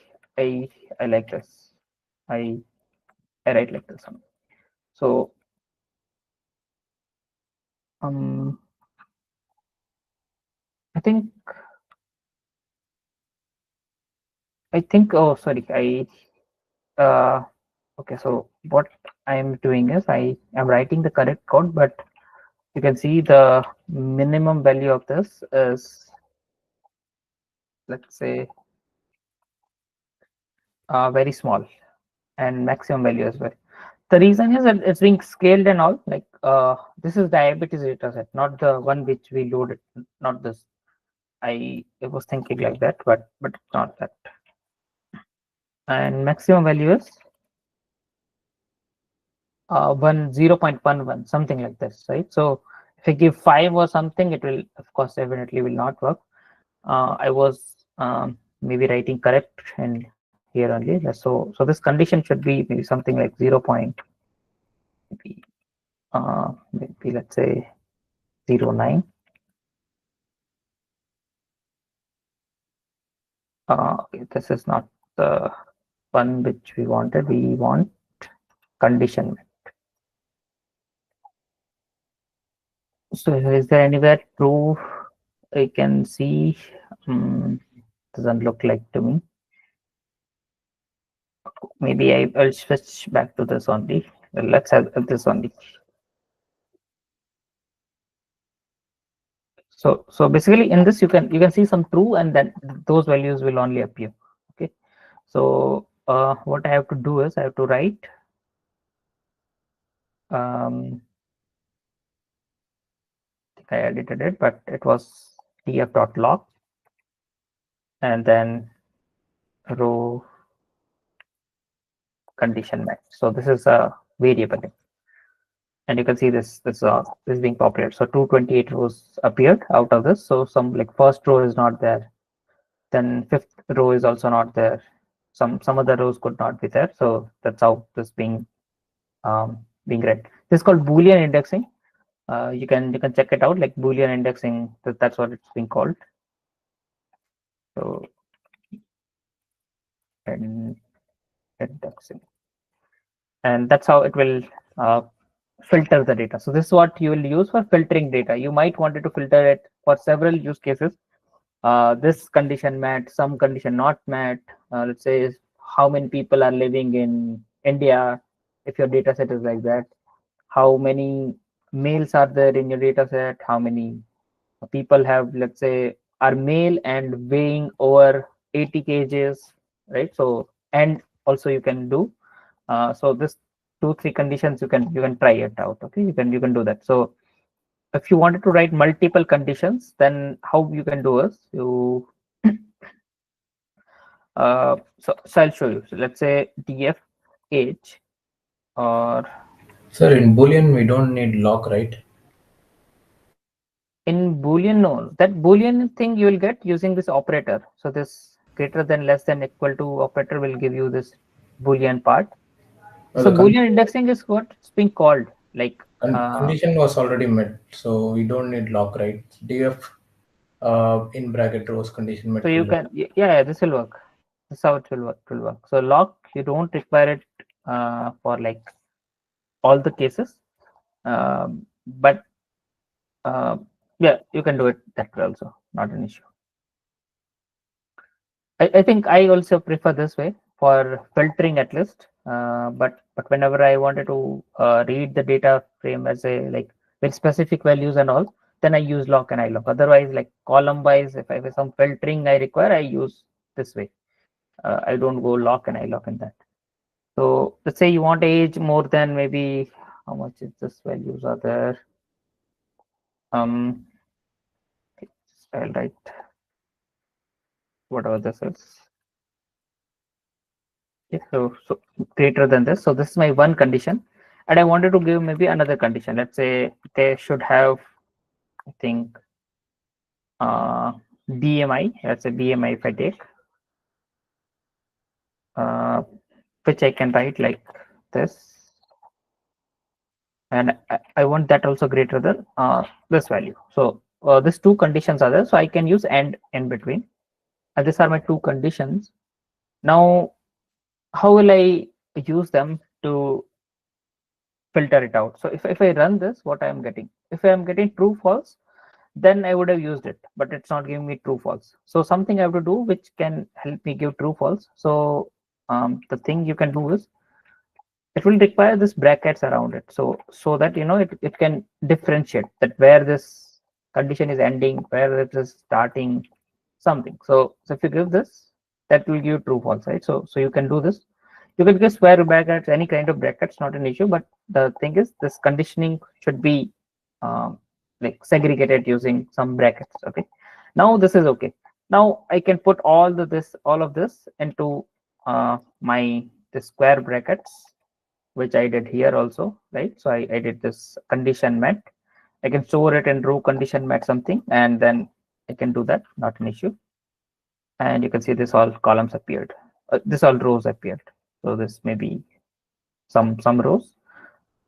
like this. I write like this. So I think oh sorry, I Okay, so what I am doing is I am writing the correct code, but you can see the minimum value of this is, let's say, very small, and maximum value as well. The reason is that it's being scaled and all, like this is diabetes data set, not the one which we loaded, not this. I was thinking like that, but it's not that. And maximum value is 0.11, something like this, right? So if I give 5 or something, it will, of course, definitely will not work. I was maybe writing correct and here only. So this condition should be maybe something like 0. Maybe, maybe let's say 0.9. Okay, this is not the one which we wanted. We want condition. So is there anywhere true I can see? Doesn't look like to me. Maybe I'll switch back to this only. Let's have this only. So basically in this you can see some true, and then those values will only appear. Okay. So what I have to do is I have to write I think I edited it, but it was df.log and then row condition match. So this is a variable, and you can see this is being populated. So 228 rows appeared out of this. So some like first row is not there, then fifth row is also not there. Some other rows could not be there. So that's how this being read. This is called Boolean indexing. You can check it out, like Boolean indexing. That's what it's being called. So and indexing, and that's how it will filter the data. So this is what you will use for filtering data. You might wanted to filter it for several use cases. This condition met, some condition not met. Let's say how many people are living in India, if your data set is like that. How many males are there in your data set? How many people have, let's say, are male and weighing over 80 kgs, right? So, and also you can do so this 2-3 conditions you can try it out. Okay, you can do that. So if you wanted to write multiple conditions, then how you can do is you so I'll show you. So let's say df age, or Sir, in Boolean we don't need lock, right? in Boolean, no. That Boolean thing you will get using this operator. So this greater than, less than, equal to operator will give you this Boolean part. So Boolean indexing is what it's being called. Like condition was already met, so we don't need lock, right? df in bracket rows condition met. So you can, yeah, this will work. This is how it will work. So lock, you don't require it for like all the cases, but yeah, you can do it that way also, not an issue. I think I also prefer this way for filtering at least. But whenever I wanted to read the data frame as a like with specific values and all, then I use lock and ilock. Otherwise, like column wise, if I have some filtering I require, I use this way. I don't go lock and ilock in that. So let's say you want age more than maybe how much is this values are there. I'll write whatever this is. Okay, so greater than this. So this is my one condition, and I wanted to give maybe another condition. Let's say they should have, I think, BMI. Let's say BMI if I take, which I can write like this, and I want that also greater than this value. So these two conditions are there, so I can use and in between, and these are my two conditions. Now, how will I use them to filter it out? So if I run this, what I am getting, if I am getting true false, then I would have used it, but it's not giving me true false. So something I have to do which can help me give true false. So the thing you can do is it will require this brackets around it, so that it can differentiate that where this condition is ending, where it is starting, something. So if you give this, that will give true false, right? So you can do this. You can give square brackets, any kind of brackets, not an issue. But the thing is, this conditioning should be like segregated using some brackets. Okay. Now this is okay. Now I can put all of this into my the square brackets, which I did here also, right? So I did this condition met. I can store it in row condition met something, and then I can do that, not an issue. And you can see this all columns appeared. This all rows appeared. So this may be some rows,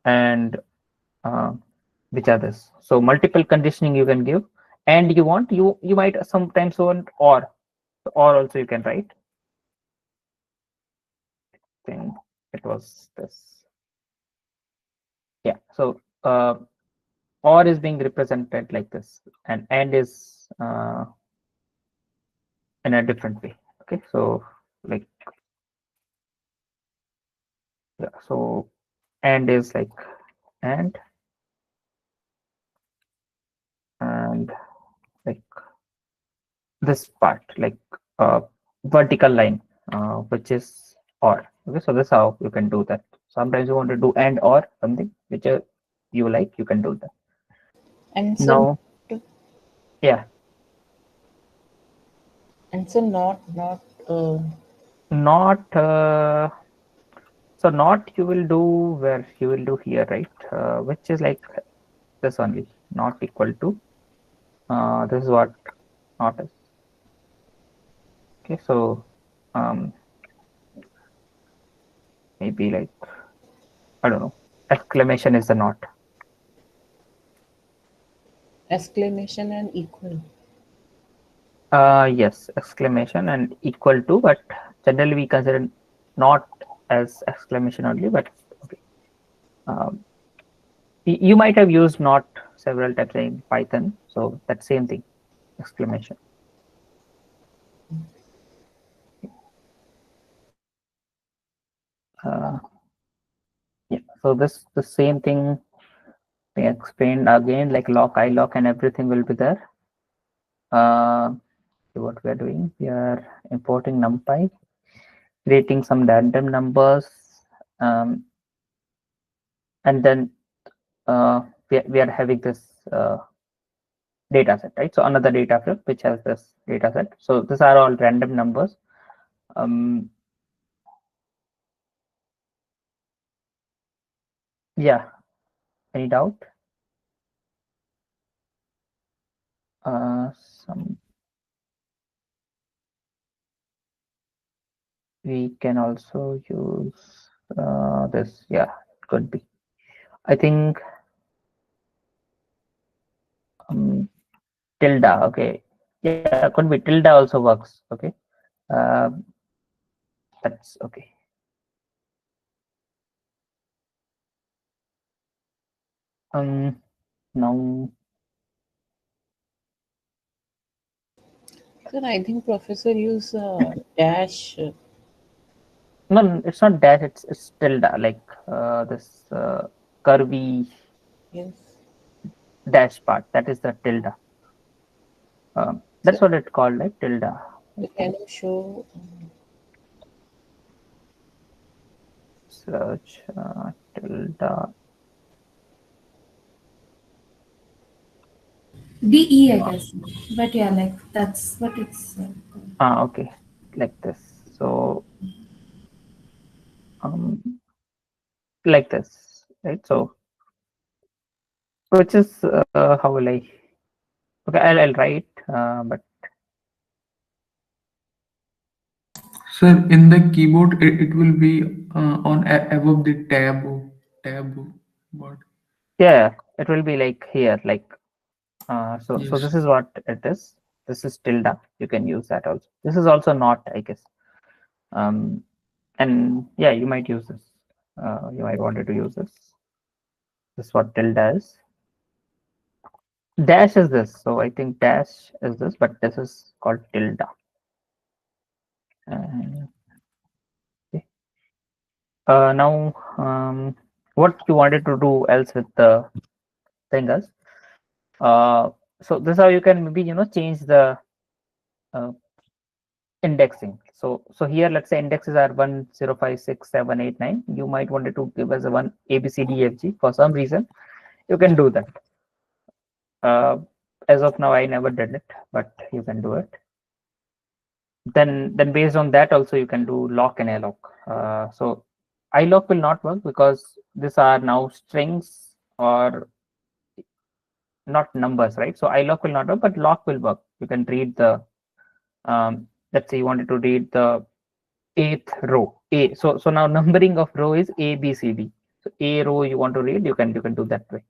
and which are this. So multiple conditioning you can give, and you might sometimes want or also you can write. I think it was this. Yeah. So or is being represented like this, and is in a different way. Okay. So like, yeah. So and is like and like this part, like vertical line, which is or. Okay, so this is how you can do that. Sometimes you want to do and or something, which you like, you can do that. And so Now, yeah, and so not not so not you will do where you will do here, right? Which is like this only, not equal to. This is what not is. Okay, so maybe like, I don't know, exclamation is the not. exclamation and equal. Yes, exclamation and equal to, but generally we consider not as exclamation only, but okay. You might have used not several times in Python, so that same thing, exclamation. Yeah, so the same thing we explained again, like lock, iLock, and everything will be there. So what we are doing, we are importing NumPy, creating some random numbers, and then we are having this data set, right? So another data frame which has this data set. So these are all random numbers. Yeah, any doubt? Some we can also use this. Yeah, it could be. I think tilde. Okay, yeah, could be tilde also works. Okay, that's okay. Now. Sir, I think professor use dash. No, it's not dash. It's tilde, like this curvy Yes. dash part. That is the tilde. That's So, what it's called, like tilde. can you show? Search tilde. DE, I guess. But yeah, like that's what it's. Okay, like this. So like this, right? So which is how will I? Okay, I'll write, but Sir, in the keyboard, it will be on above the tab word. yeah, it will be like here, like so Yes. this is what it is. This is tilde. You can use that also. This is also not, I guess. And yeah, you might use this. You might wanted to use this. This is what tilde is. Dash is this. So I think dash is this, but this is called tilde. Okay. Now, what you wanted to do else with the thing is, so this is how you can maybe change the indexing. So here, let's say indexes are 1, 0, 5, 6, 7, 8, 9. You might wanted to give as a 1 A, B, C, D, F, G. For some reason, you can do that. As of now, I never did it, but you can do it. Then based on that, also you can do lock and alloc. So iloc will not work because these are now strings or not numbers, right? So iloc will not work, but lock will work. You can read the let's say you wanted to read the 8th row A. So now numbering of row is A, B, C, D. So A row you want to read, you can do that way.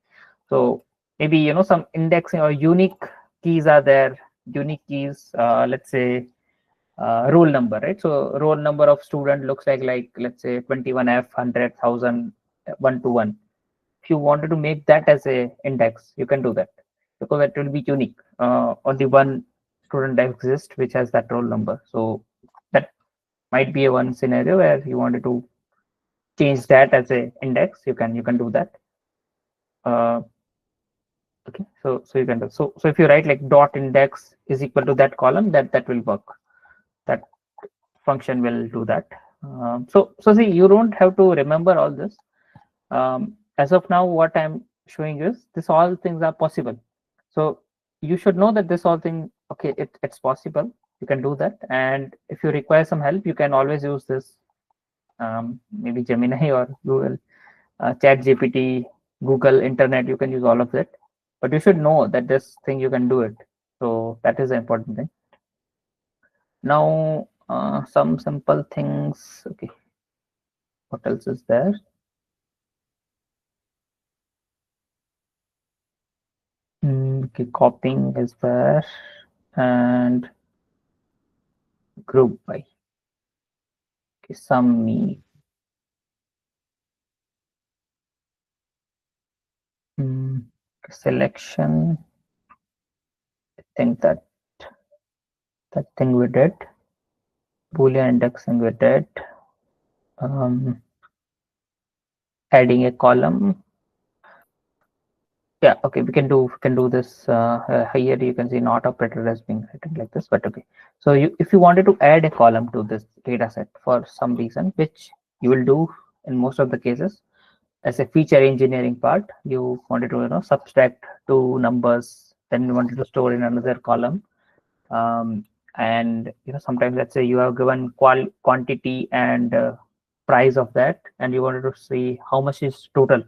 So maybe some indexing or unique keys are there. Unique keys, let's say roll number, right? So roll number of student looks like let's say 21F, 100, 1000, 121. If you wanted to make that as a index, you can do that because it will be unique. Only one student exists which has that roll number. So that might be a one scenario where you wanted to change that as a index. You can do that. Okay, so you can do so if you write like dot index is equal to that column, that will work. That function will do that. So see, you don't have to remember all this. As of now, what I'm showing is this all things are possible. So you should know that this all thing, okay, it's possible. You can do that. And if you require some help, you can always use this, maybe Gemini or Google, Chat GPT, Google, Internet. You can use all of it. But you should know that this thing you can do it. So that is the important thing. Now, some simple things. Okay, what else is there? Okay, copying is there, and group by. Okay, some me. Selection. I think that thing we did. Boolean indexing we did. Adding a column. Yeah, okay, we can do this. Here you can see not operator as being written like this, but okay. So if you wanted to add a column to this data set for some reason, which you will do in most of the cases, as a feature engineering part, you wanted to subtract two numbers, then you wanted to store in another column, and sometimes let's say you have given quantity and price of that, and you wanted to see how much is total.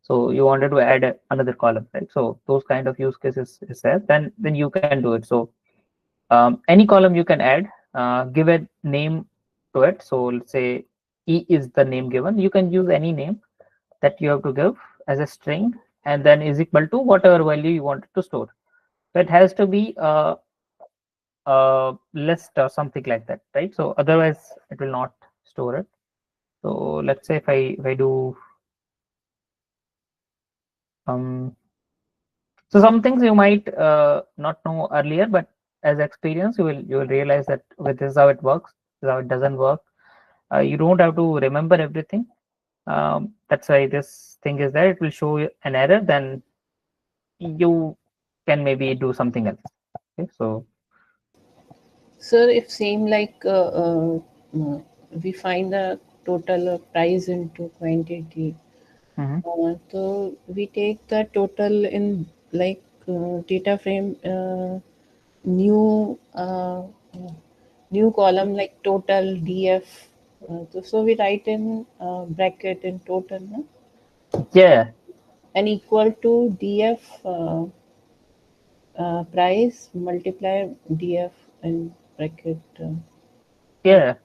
So you wanted to add another column, right? So those kind of use cases is there. Then you can do it. So any column you can add, give a name to it. So let's say E is the name given. You can use any name that you have to give as a string, and then is equal to whatever value you wanted to store. So it has to be a list or something like that, right? So otherwise it will not store it. So let's say if I do so some things you might not know earlier, but as experience you will realize that with this is how it works, this is how it doesn't work. You don't have to remember everything. That's why this thing is there. It will show you an error, then you can maybe do something else. Okay, so Sir, if same like we find the total price into quantity, so we take the total in like data frame new column like total df. So we write in bracket in total, no? yeah, And equal to df price multiply df in bracket. yeah,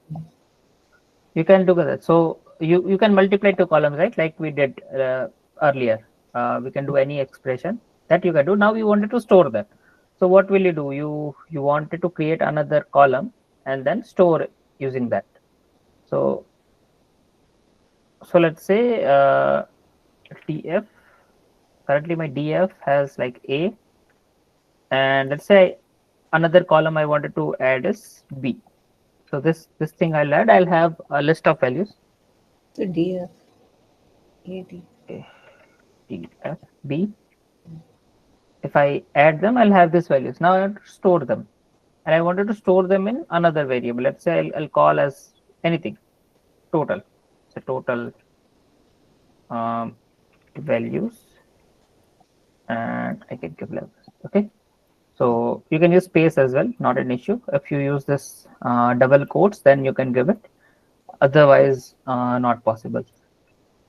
you can do that. So you can multiply two columns, right? Like we did earlier. We can do any expression that you can do. Now you wanted to store that. So what will you do? You wanted to create another column and then store using that. So let's say df. Currently my df has like a, and let's say another column I wanted to add is b. So this thing I'll add. I'll have a list of values. So DF, AD. Okay. DF, B. If I add them, I'll have these values. Now I have to store them. And I wanted to store them in another variable. Let's say I'll call as anything, total. So total values, and I can give levels. Okay. So you can use space as well, not an issue. If you use this double quotes, then you can give it. Otherwise, not possible.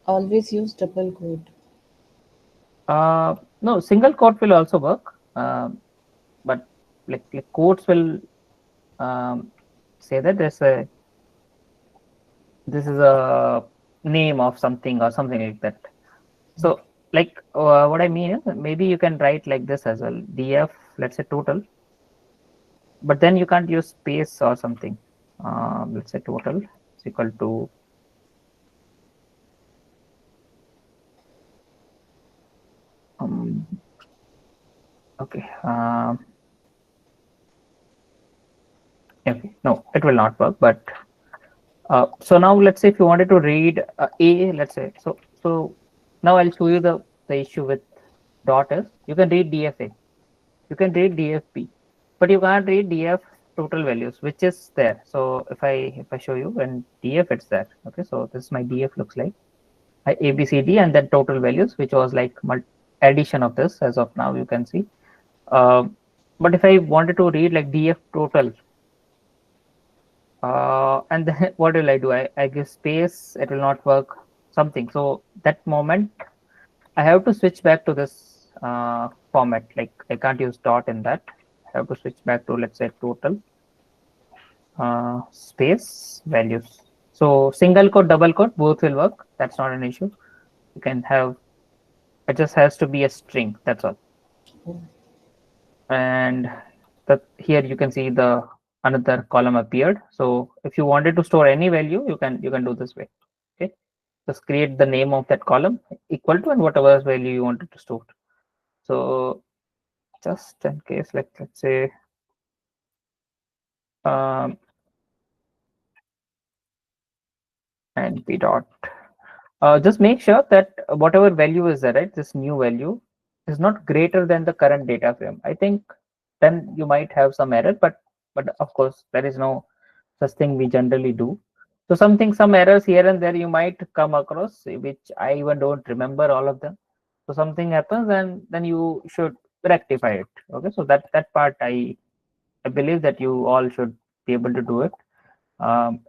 Always use double quote. No, single quote will also work, but like quotes will say that this is a name of something or something like that. So like what I mean is maybe you can write like this as well, df, let's say total, but then you can't use space or something. Let's say total is equal to okay. Okay, no, it will not work. But so now let's say if you wanted to read a, let's say, so now I'll show you the issue with dot is you can read dfa, you can read dfp, but you can't read df total values, which is there. So if I show you, and df, it's there. Okay, so this is my df looks like a b c d and then total values, which was like addition of this as of now, you can see. But if I wanted to read like df total, and then what will I do? I give space, it will not work, something. So that moment I have to switch back to this format. Like I can't use dot in that. I have to switch back to, let's say, total space values. So single quote, double quote, both will work. That's not an issue. You can have, it just has to be a string. That's all. And that here you can see the another column appeared. So if you wanted to store any value, you can do this way. Okay, just create the name of that column equal to and whatever value you wanted to store. So just in case, let's say and p dot, just make sure that whatever value is there, right, this new value is not greater than the current data frame. I think then you might have some error, but of course there is no such thing we generally do. So some errors here and there you might come across, which I even don't remember all of them. So something happens and then you should rectify it. Okay, so that part I believe that you all should be able to do it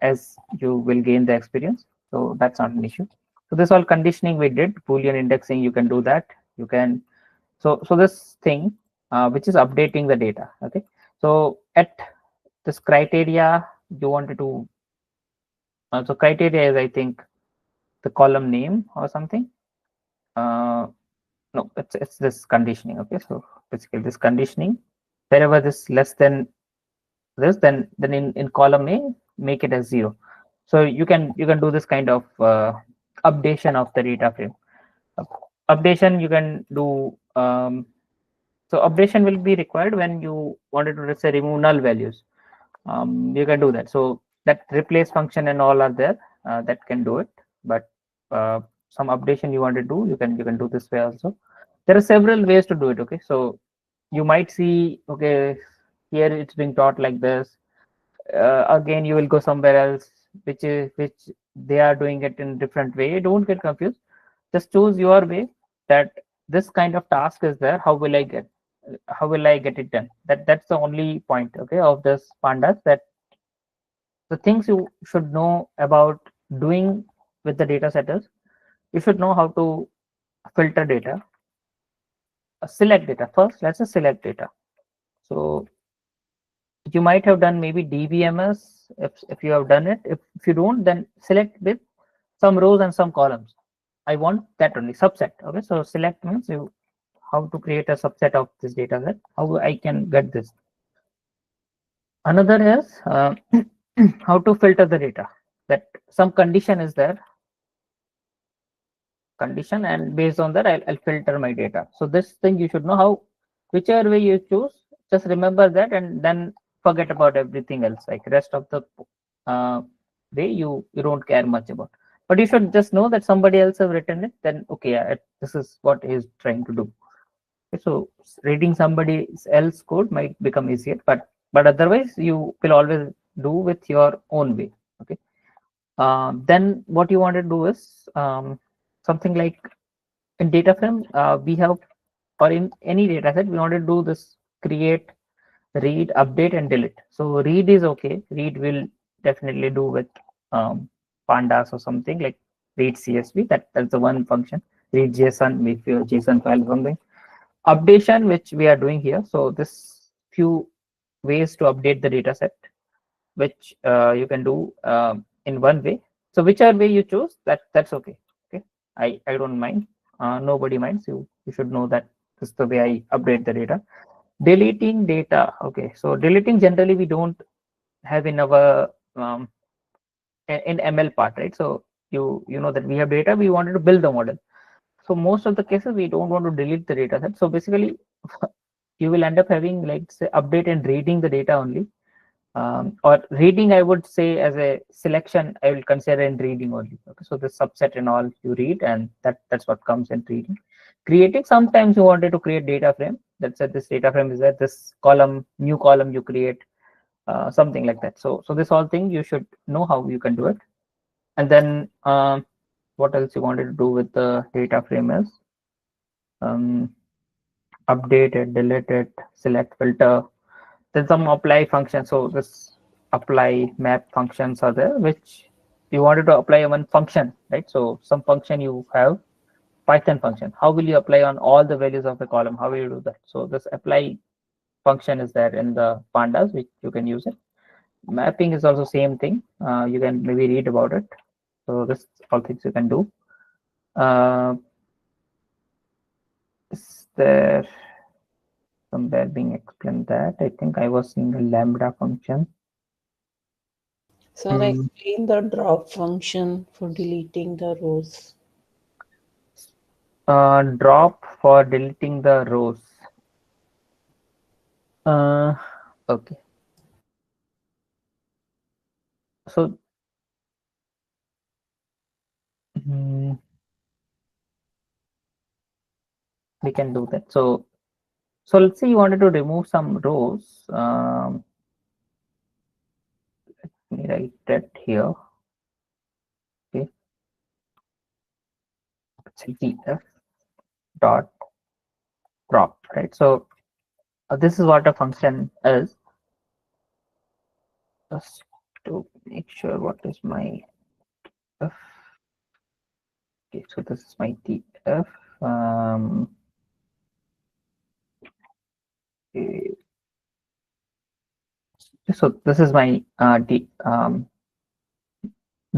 as you will gain the experience. So that's not an issue. So this all conditioning we did, Boolean indexing, you can do that. You can, so this thing which is updating the data. Okay, so at this criteria you wanted to, so criteria is I think the column name or something. No, it's this conditioning. Okay, so basically this conditioning, wherever this less than this, then in column A make it as 0. So you can do this kind of updation of the data frame. Updation you can do. So updation will be required when you wanted to, let's say, remove null values. You can do that. So that replace function and all are there that can do it. But some updation you want to do, you can do this way also. There are several ways to do it. Okay, so you might see, okay, here it's being taught like this. Again, you will go somewhere else, which they are doing it in different way. Don't get confused. Just choose your way. That this kind of task is there. How will I get it done? That's the only point, okay, of this pandas, that the things you should know about doing with the data setters. You should know how to filter data, select data first. Let's just select data. So you might have done maybe dbms if you have done it. If you don't, then select with some rows and some columns. I want that only subset. Okay, so select means you how to create a subset of this data set, how I can get this. Another is how to filter the data, that some condition is there, condition, and based on that I'll filter my data. So this thing you should know how, whichever way you choose, just remember that and then forget about everything else, like rest of the way you don't care much about. but you should just know that somebody else have written it. Then okay, yeah, this is what he's trying to do. Okay, so reading somebody else code might become easier, but otherwise you will always do with your own way. Okay. Then what you want to do is something like in data frame, we have, or in any data set, we want to do this create, read, update, and delete. So read is okay. Read will definitely do with pandas or something like read CSV. That's the one function. Read JSON, if your JSON file or something. Updation, which we are doing here. So this few ways to update the data set, which you can do in one way. So whichever way you choose, that's okay. Okay, I don't mind. Nobody minds. You should know that this is the way I update the data. Deleting data. Okay, so deleting generally we don't have in our in ML part, right? So you know that we have data, we wanted to build the model. So most of the cases we don't want to delete the data set. So basically you will end up having like say update and reading the data only. Or reading, I would say as a selection, I will consider in reading only. Okay, so the subset and all you read, and that's what comes in reading. Creating, sometimes you wanted to create data frame. That's said this data frame is that this column, new column you create, something like that. So this whole thing you should know how you can do it. And then what else you wanted to do with the data frame is update it, delete it, select, filter. Then some apply function. So this apply map functions are there, which you wanted to apply one function, right? So some function you have Python function. How will you apply on all the values of the column? How will you do that? So this apply function is there in the pandas, which you can use it. Mapping is also same thing. You can maybe read about it. So this all things you can do. Is there somewhere being explained that I think I was seeing a lambda function. So explain the drop function for deleting the rows. Drop for deleting the rows. Okay. So we can do that. So let's say you wanted to remove some rows. Let me write that here. Okay. df dot drop, right? So this is what a function is. Just to make sure what is my f. Okay, so this is my df. Okay. So this is my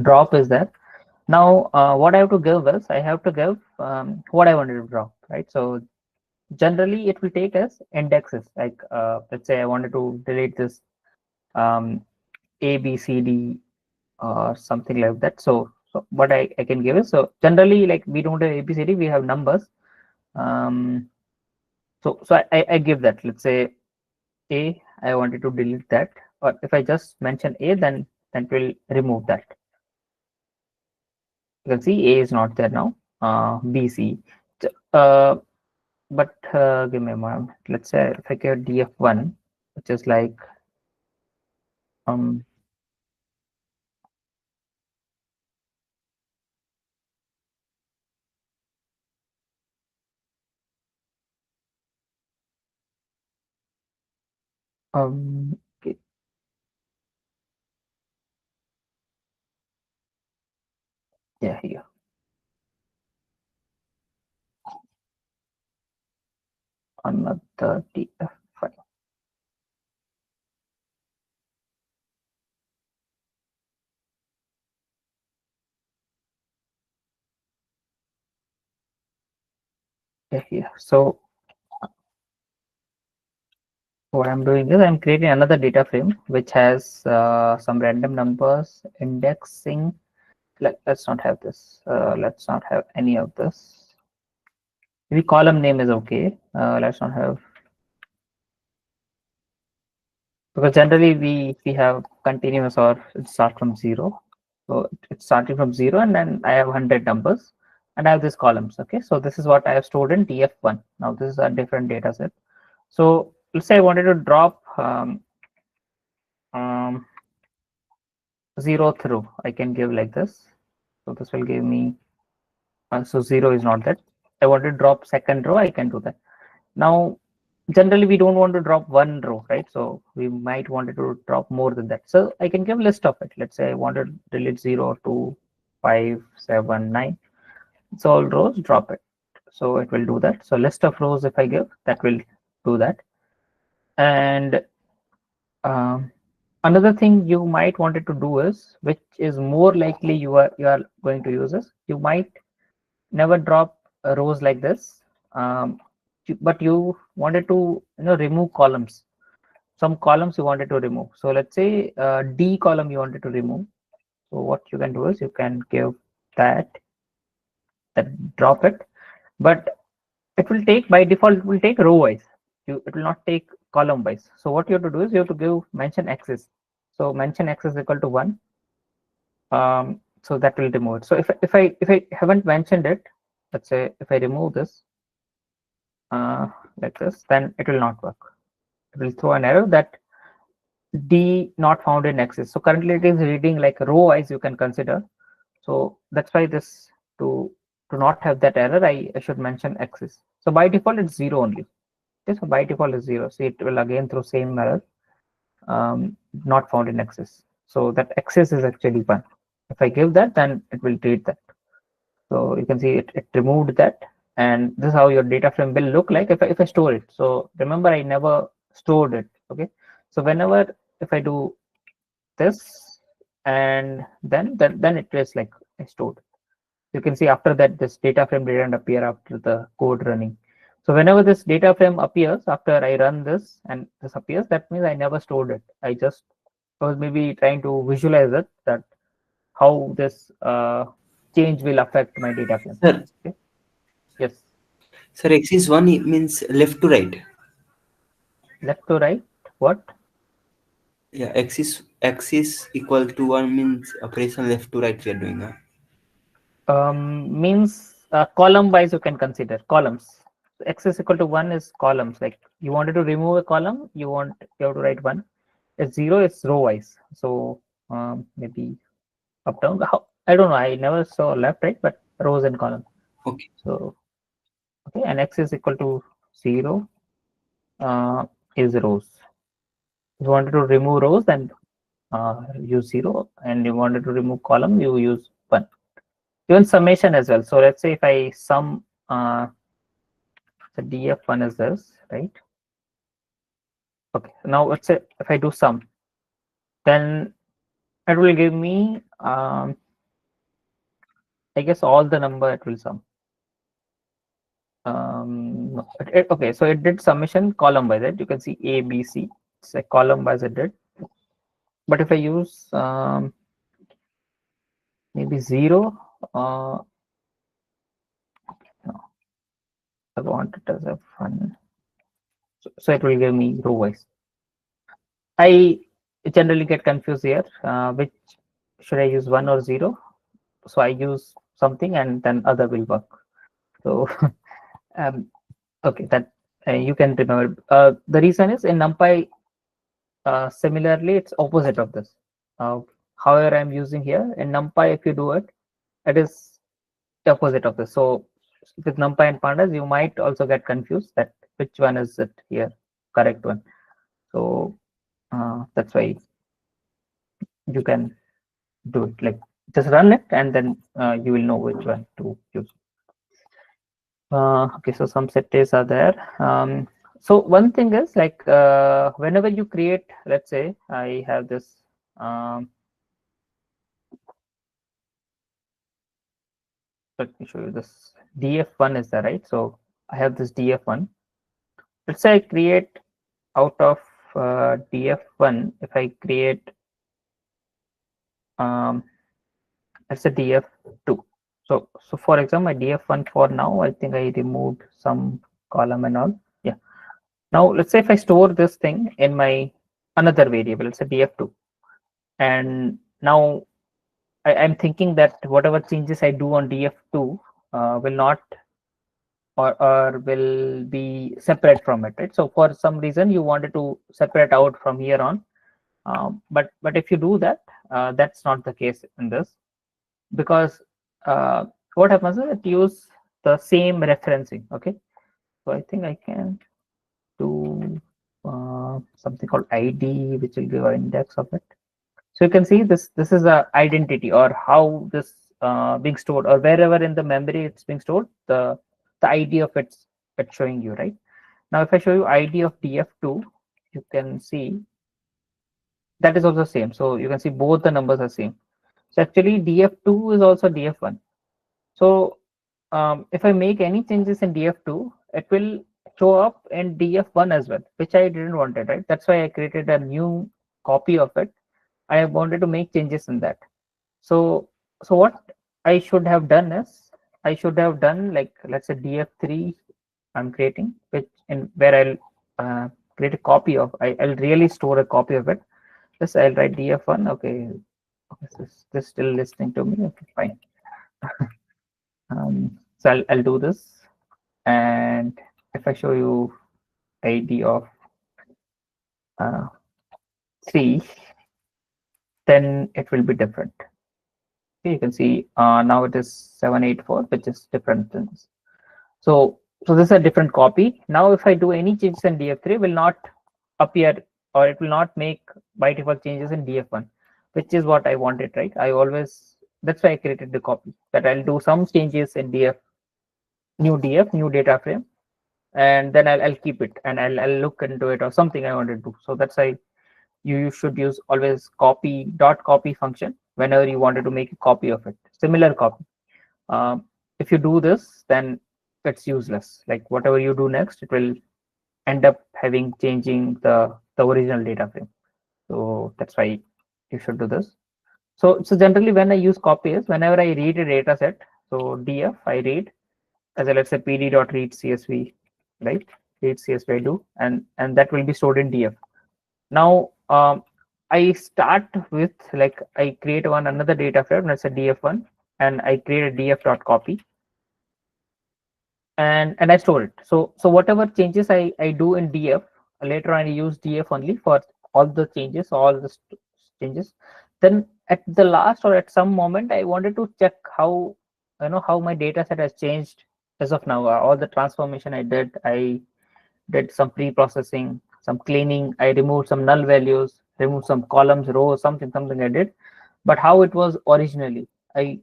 drop is there. Now what I have to give is I have to give what I wanted to drop, right? So generally it will take as indexes, like let's say I wanted to delete this A, B, C, D or something like that. So what I can give is, so generally like we don't have A, B, C, D, we have numbers. So I give that, let's say A, I wanted to delete that, or if I just mention A, then it will remove that. You can see A is not there now. B, C. But give me a moment. Let's say if I get df1, which is like okay. Yeah, here. Another df5. Yeah, here. So what I'm doing is I'm creating another data frame which has some random numbers, indexing. Let's not have this. Let's not have any of this. Maybe column name is okay. Let's not have, because generally we have continuous or it starts from 0. So it's starting from 0, and then I have 100 numbers, and I have these columns. Okay, so this is what I have stored in df1. Now this is a different data set. So let's say I wanted to drop 0th row. I can give like this. So this will give me, so 0 is not that. I want to drop second row, I can do that. Now, generally we don't want to drop one row, right? So we might want to drop more than that. So I can give list of it. Let's say I want to delete 0, 2, 5, 7, 9. So all rows, drop it. So it will do that. So list of rows, if I give, that will do that. And another thing you might wanted to do is, which is more likely you are going to use, is you might never drop rows like this, but you wanted to remove columns. Some columns you wanted to remove. So let's say D column you wanted to remove. So what you can do is you can give that drop it, but it will take, by default it will take row wise. It will not take column wise. So what you have to do is you have to give mention axis. So mention x is equal to 1. So that will remove it. So if I haven't mentioned it, let's say if I remove this like this, then it will not work. It will throw an error that D not found in axis. So currently it is reading like row wise, you can consider. So that's why this, to not have that error, I should mention axis. So by default it's 0 only. Okay, so by default is 0. So it will again throw same error, not found in axis. So that axis is actually 1. If I give that, then it will read that. So you can see it removed that, and this is how your data frame will look like if I store it. So remember, I never stored it. Okay, so whenever if I do this, and then it is like I stored. You can see after that this data frame didn't appear after the code running. So whenever this data frame appears after I run this and this appears, that means I never stored it. I was maybe trying to visualize it, that how this change will affect my data frame. Sir. Okay. Yes. Sir, axis 1 means left to right. Left to right. What? Yeah, axis equal to 1 means operation left to right we are doing. Means column wise you can consider columns. X is equal to 1 is columns. Like you wanted to remove a column, you have to write 1. It's 0 is row wise. So maybe up down. I don't know. I never saw left, right, but rows and columns. Okay. So okay, and X is equal to 0 is rows. If you wanted to remove rows, then use 0, and you wanted to remove column, you use 1. Even summation as well. So let's say if I sum, the df1 is this, right? Okay, now let's say if I do sum, then it will give me, I guess, all the number it will sum. No, okay, so it did summation column wise, right? You can see A, B, C. It's a column wise it did. But if I use maybe 0, no, I want it as a fun. So it will give me row wise. I generally get confused here. Which should I use, 1 or 0? So I use something and then other will work. So okay, that you can remember. The reason is in NumPy, similarly, it's opposite of this. However, I'm using here in NumPy, if you do it, it is the opposite of this. So with NumPy and Pandas, you might also get confused that which one is it here, correct one. So that's why you can do it, like just run it and then you will know which one to use. Okay, so some settings are there. So one thing is, like whenever you create, let's say I have this let me show you this df1 is there, right? So I have this df1. Let's say I create out of df1, if I create let's say df2. So for example, my df1 for now, I think I removed some column and all. Yeah. Now let's say if I store this thing in my another variable, let's say df2, and now I'm thinking that whatever changes I do on df2 will not or will be separate from it, right? So for some reason you wanted to separate out from here on, but if you do that, that's not the case in this, because what happens is it use the same referencing. Okay, so I think I can do something called id, which will give an index of it. So you can see this is a identity, or how this being stored, or wherever in the memory it's being stored, the id of it's showing you, right? Now if I show you id of df2, you can see that is also same. So you can see both the numbers are same. So actually df2 is also df1. So if I make any changes in df2, it will show up in df1 as well, which I didn't want it, right? That's why I created a new copy of it. I wanted to make changes in that. So what I should have done is, I should have done, like, let's say df3 I'm creating, which in where I'll create a copy of, I'll really store a copy of it. This I'll write df1. Okay, this still listening to me. Okay, fine. So I'll do this, and if I show you id of 3, then it will be different. Okay, you can see now it is 784, which is different than this. So this is a different copy. Now if I do any changes in df3, will not appear, or it will not make by default changes in df1, which is what I wanted, right? I always, that's why I created the copy, that I'll do some changes in df, new data frame, and then I'll keep it, and I'll look into it, or something I want to do. So that's why you should use always copy function whenever you wanted to make a copy of it, similar copy. If you do this, then it's useless. Like whatever you do next, it will end up having changing the original data frame. So that's why you should do this. So generally when I use copy is whenever I read a data set. So df I read as a, let's say, pd.read csv, right? Read csv I do, and that will be stored in df. Now I start with, like, I create another data frame, let's say df1, and I create a df.copy, and I store it. So whatever changes I do in df, later on I use df only for all the changes, changes. Then at the last, or at some moment, I wanted to check how, how my data set has changed as of now. All the transformation I did some pre-processing, some cleaning, I removed some null values, removed some columns, rows, something I did. But how it was originally, I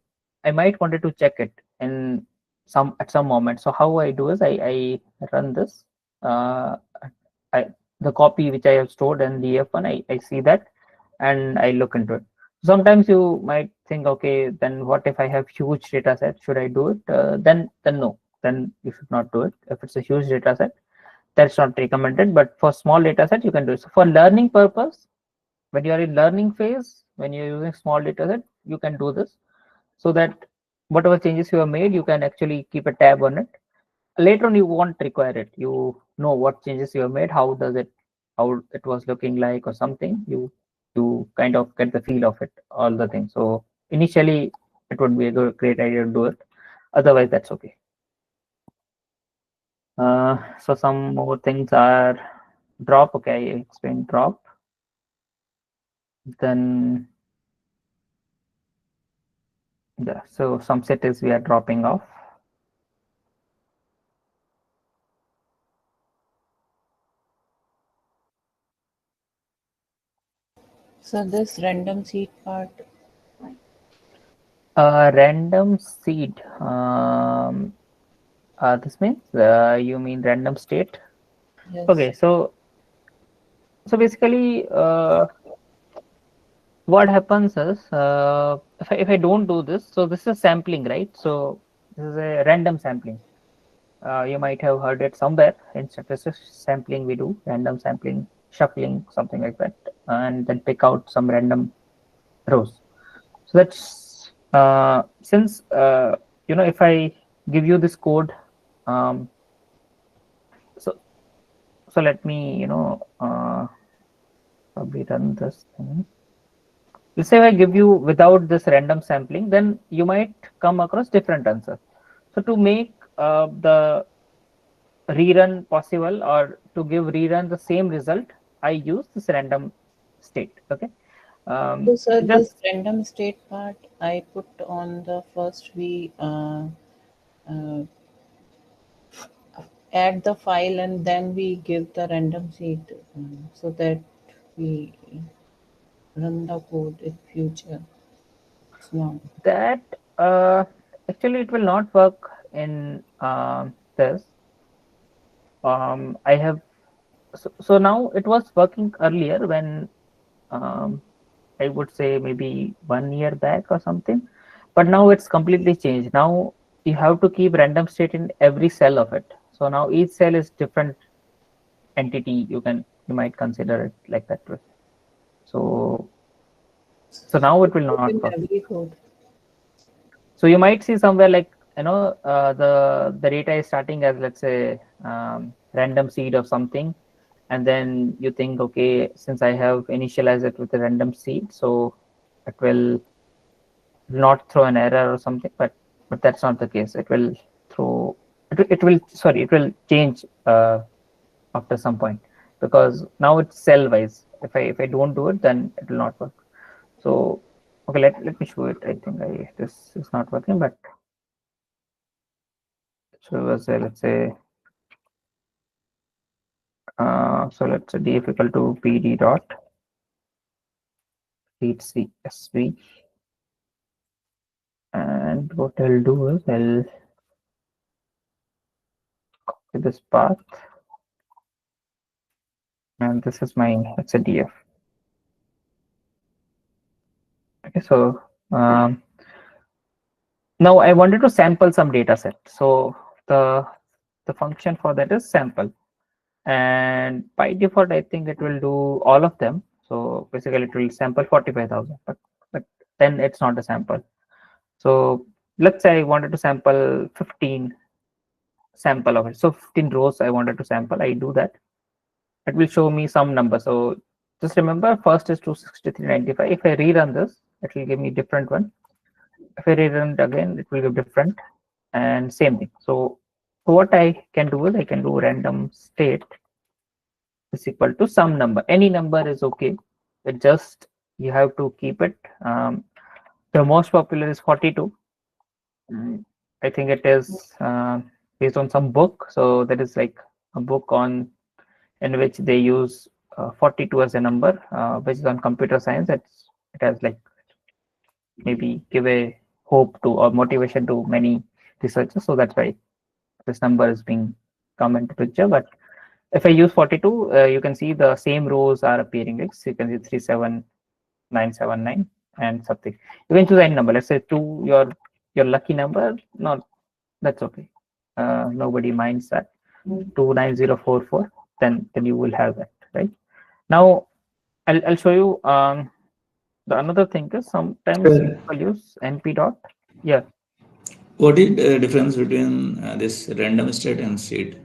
might wanted to check it in at some moment. So how I do is I run this, the copy which I have stored in the df1, I see that, and I look into it. Sometimes you might think, okay, then what if I have huge data set? Should I do it? Then no, then you should not do it. If it's a huge data set, that's not recommended. But for small data set, you can do it. So for learning purpose, when you are in learning phase, when you're using small data set, you can do this, so that whatever changes you have made, you can actually keep a tab on it. Later on, you won't require it. You know what changes you have made, how it was looking like, or something. You kind of get the feel of it, all the things. So initially, it would be a great idea to do it. Otherwise, that's okay. So some more things are drop. Okay, I explained drop. Then yeah, so some set is we are dropping off. So this random seed part. Random seed. This means you mean random state. Yes. Okay, so basically what happens is, if I don't do this, so this is sampling, right? So this is a random sampling. You might have heard it somewhere in statistics. Sampling, we do random sampling, shuffling, something like that, and then pick out some random rows. So that's since if I give you this code, so let me probably run this thing. let's say if I give you without this random sampling, then you might come across different answers. So to make the rerun possible, or to give rerun the same result, I use this random state. Okay. So, sir, Just this random state part I put on the first we add the file and then we give the random seed so that we run the code in future. It's not. that actually it will not work in this. I have so now it was working earlier when I would say maybe 1 year back or something, but now it's completely changed. Now you have to keep random state in every cell of it. So now each cell is different entity. You might consider it like that way. So now it will not In work. every code. So you might see somewhere like the data is starting as, let's say, random seed of something, and then you think, okay, since I have initialized it with a random seed, so it will not throw an error or something, but that's not the case. It will throw it will change after some point, because now it's cell wise. If I don't do it, then it will not work. So okay, let me show it. I think this is not working, but so let's say so let's say df equal to pd dot read csv, and what I'll do is I'll copy this path, and this is my it's a df. Okay, so now I wanted to sample some data set. So the function for that is sample, and by default I think it will do all of them. So basically it will sample 45,000, but then it's not a sample. So let's say I wanted to sample 15 sample of it. So 15 rows I wanted to sample. I do that. It will show me some number. So just remember, first is 263.95. If I rerun this, it will give me different one. If I rerun it again, it will give different, and same thing. So what I can do is I can do random state is equal to some number. Any number is okay. It just you have to keep it. The most popular is 42. I think it is based on some book. So that is like a book on in which they use 42 as a number, which is on computer science. It has like maybe give a hope to or motivation to many researchers. So that's why this number is being come into picture. But if I use 42, you can see the same rows are appearing. Like so you can see 37979 and something. You can choose any number. Let's say 2, your lucky number. Not that's okay. Nobody minds that. 29044. Then you will have that, right? Now I'll show you. The another thing is sometimes Sure. people use np dot. Yeah. What is the difference between this random state and seed?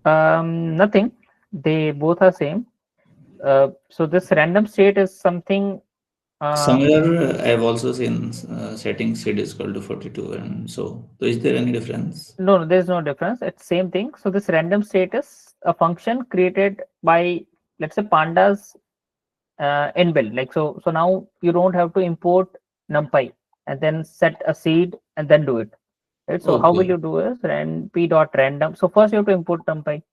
Nothing. They both are same. So this random state is something. Somewhere I have also seen setting seed is equal to 42, and so is there any difference? No, there's no difference. It's same thing. So this random state is a function created by, let's say, Pandas inbuilt. Like so now you don't have to import numpy and then set a seed and then do it. Right. So how will Okay. you do is np dot random. So first you have to import numpy,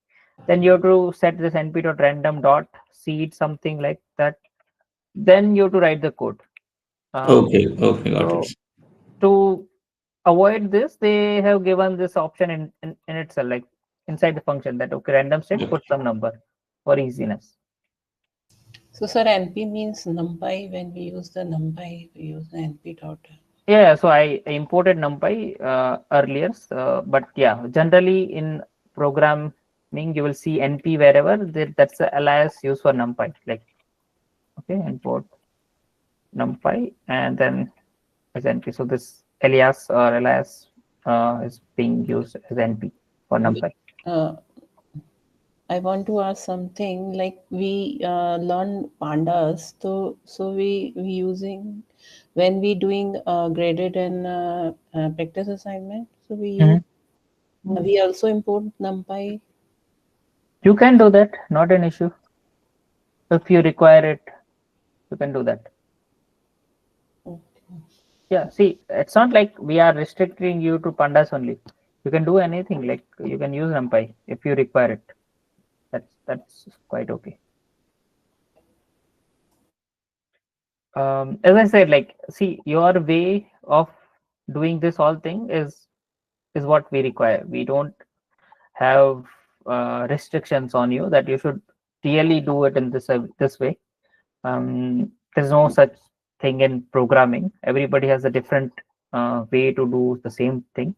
then you have to set this np dot random dot seed, something like that. Then you have to write the code. Okay, got So it. to avoid this, they have given this option in itself, like inside the function, that okay, random state, put some number for easiness. So, sir, NP means numpy. When we use the numpy, we use the NP dot. Yeah, so I imported numpy earlier, but yeah, generally in programming you will see np wherever that's the alias used for numpy. Like okay, import numpy and then as np. So this alias is being used as np for numpy. I want to ask something like we learn pandas, so we using when we doing graded and practice assignment. So we also import NumPy. You can do that, not an issue. If you require it, you can do that. Okay. Yeah, see, it's not like we are restricting you to pandas only. You can do anything, like you can use NumPy if you require it. That's quite okay. As I said, like, see, your way of doing this whole thing is what we require. We don't have restrictions on you that you should really do it in this way. There's no such thing in programming. Everybody has a different way to do the same thing.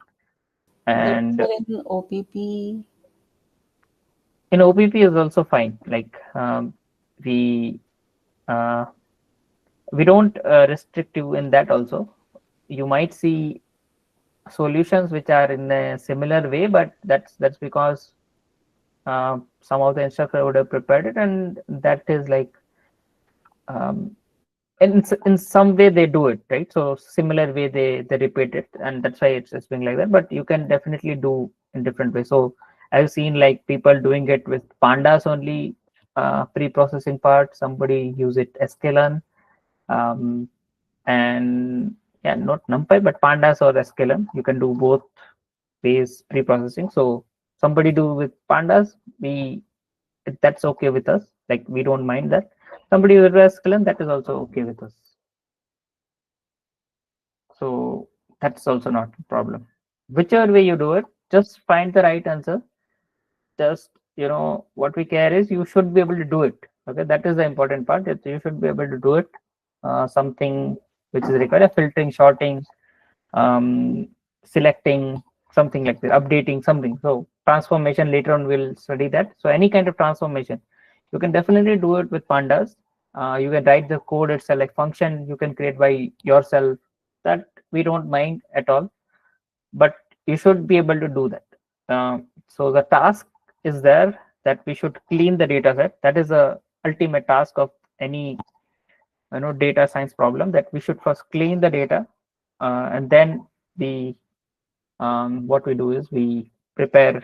And But in OPP, in OPP is also fine. Like we don't restrict you in that also. You might see solutions which are in a similar way, but that's because some of the instructor would have prepared it, and that is like in some way they do it right. So similar way they repeat it, and that's why it's being like that. But you can definitely do in different ways. So I've seen like people doing it with pandas only, pre-processing part. Somebody use it sklearn, and yeah, not NumPy but pandas or sklearn. You can do both ways pre-processing. So somebody do with pandas, that's okay with us. Like we don't mind that. Somebody with sklearn, that is also okay with us. So that's also not a problem. Whichever way you do it, just find the right answer. Just, what we care is you should be able to do it. Okay, that is the important part. You should be able to do it. Something which is required, filtering, sorting, selecting, something like that, updating something. So transformation, later on we'll study that. So any kind of transformation, you can definitely do it with pandas. You can write the code itself, like function you can create by yourself. That we don't mind at all, but you should be able to do that. So the task is there that we should clean the data set. That is the ultimate task of any data science problem, that we should first clean the data, and then we what we do is we prepare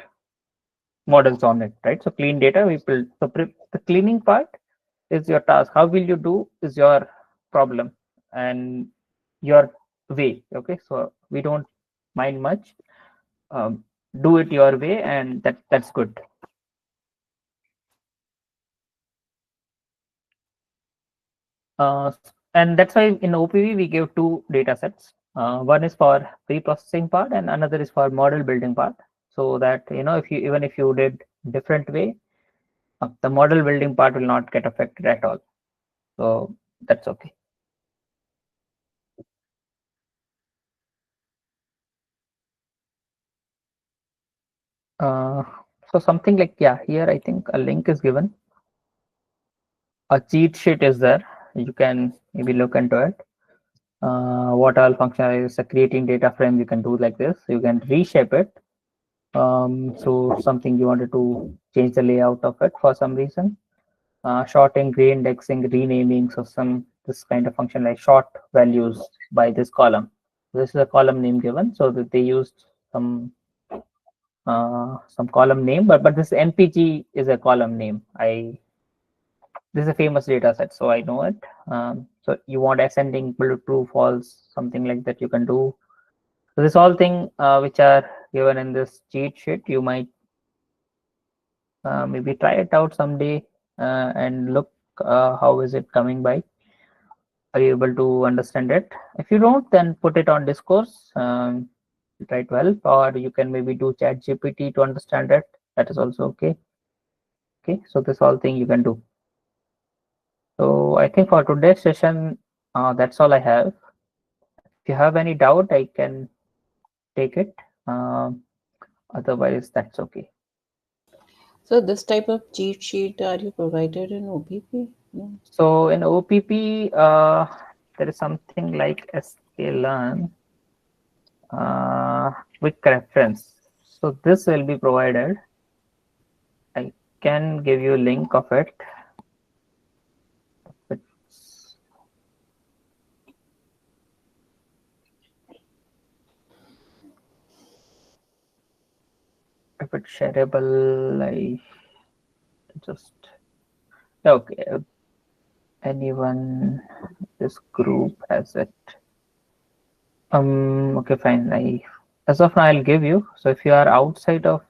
models on it, right? So clean data, we build. So the cleaning part is your task. How will you do is your problem and your way. Okay, so we don't mind much. Do it your way, and that's good. And that's why in OPV we give two data sets. One is for pre-processing part, and another is for model building part. So that if you did different way, the model building part will not get affected at all. So that's okay. So something like, yeah, here I think a link is given. A cheat sheet is there. You can maybe look into it. What all functionality is creating data frame. You can do like this. You can reshape it. So something you wanted to change the layout of it for some reason. Sorting, re-indexing, renaming. So this kind of function like sort values by this column. This is a column name given, so that they used some column name, but this NPG is a column name. This is a famous data set, so I know it. So you want ascending, true, false, something like that you can do. So this all thing which are given in this cheat sheet, you might maybe try it out someday and look how is it coming by. Are you able to understand it? If you don't, then put it on discourse. Try to help, or you can maybe do chat GPT to understand it. That is also okay. Okay, so this all thing you can do. So I think for today's session, that's all I have. If you have any doubt, I can take it. Otherwise, that's okay. so this type of cheat sheet are you provided in OPP? No. So in OPP, there is something like sklearn quick reference. So this will be provided. can give you a link of it. If it's shareable, I just okay. Anyone, this group has it. Okay, fine. As of now, I'll give you. So if you are outside of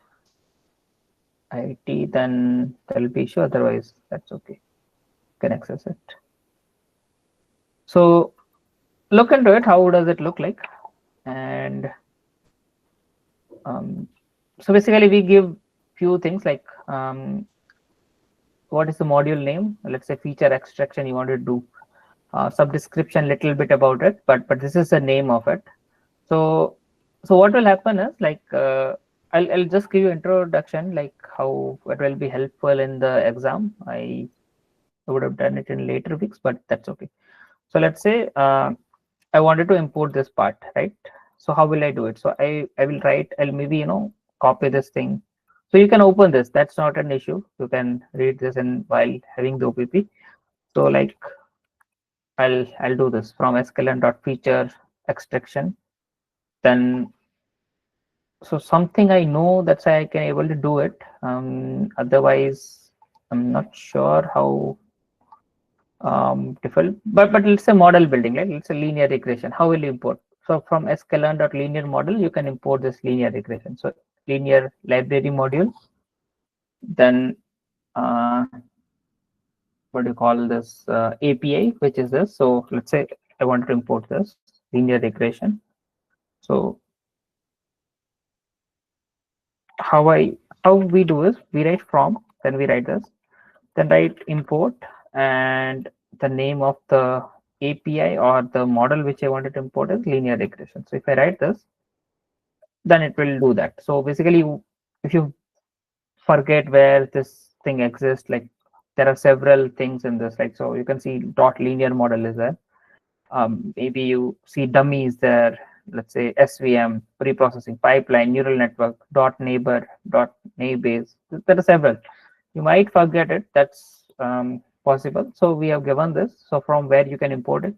IT, then there'll be issue. Otherwise, that's okay. You can access it. So look into it. How does it look like? And so basically, we give few things like what is the module name? Let's say feature extraction you want to do. Some description, little bit about it, but this is the name of it. So what will happen is like I'll just give you introduction, like how it will be helpful in the exam. I would have done it in later weeks, but that's okay. So let's say I wanted to import this part, right? So how will I do it? So I will write, I'll maybe copy this thing. So you can open this. That's not an issue. You can read this in while having the OPP. So like I'll do this from sklearn.feature extraction. Then so something I know, that's why I can able to do it. Otherwise, I'm not sure how difficult. But it's a model building, right? It's a linear regression. How will you import? So from sklearn.linear model, you can import this linear regression. So linear library module. Then what do you call this API, which is this. So let's say I want to import this linear regression. So how we do is we write from, then we write this, then write import and the name of the API or the model which I wanted to import is linear regression. So if I write this, then it will do that. So basically, if you forget where this thing exists, like there are several things in this, like so you can see dot linear model is there. Maybe you see dummy is there, let's say SVM, preprocessing pipeline, neural network, dot neighbor, dot nairbase. There are several. You might forget it. That's possible. So we have given this. So from where you can import it.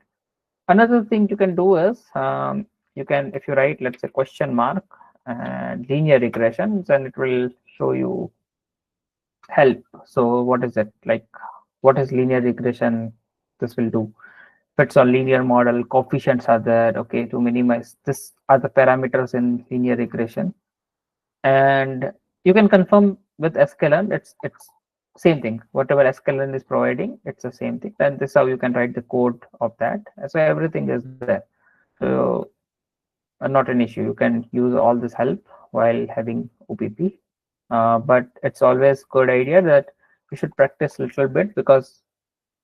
Another thing you can do is you can, if you write, let's say question mark and linear regression, then it will show you help. So what is it like? What is linear regression? This will do. Fits on linear model, coefficients are there, okay, to minimize. This are the parameters in linear regression. And you can confirm with sklearn, it's same thing. Whatever sklearn is providing, it's the same thing. And this is how you can write the code of that. So everything is there. So not an issue. You can use all this help while having OPP. But it's always good idea that you should practice a little bit, because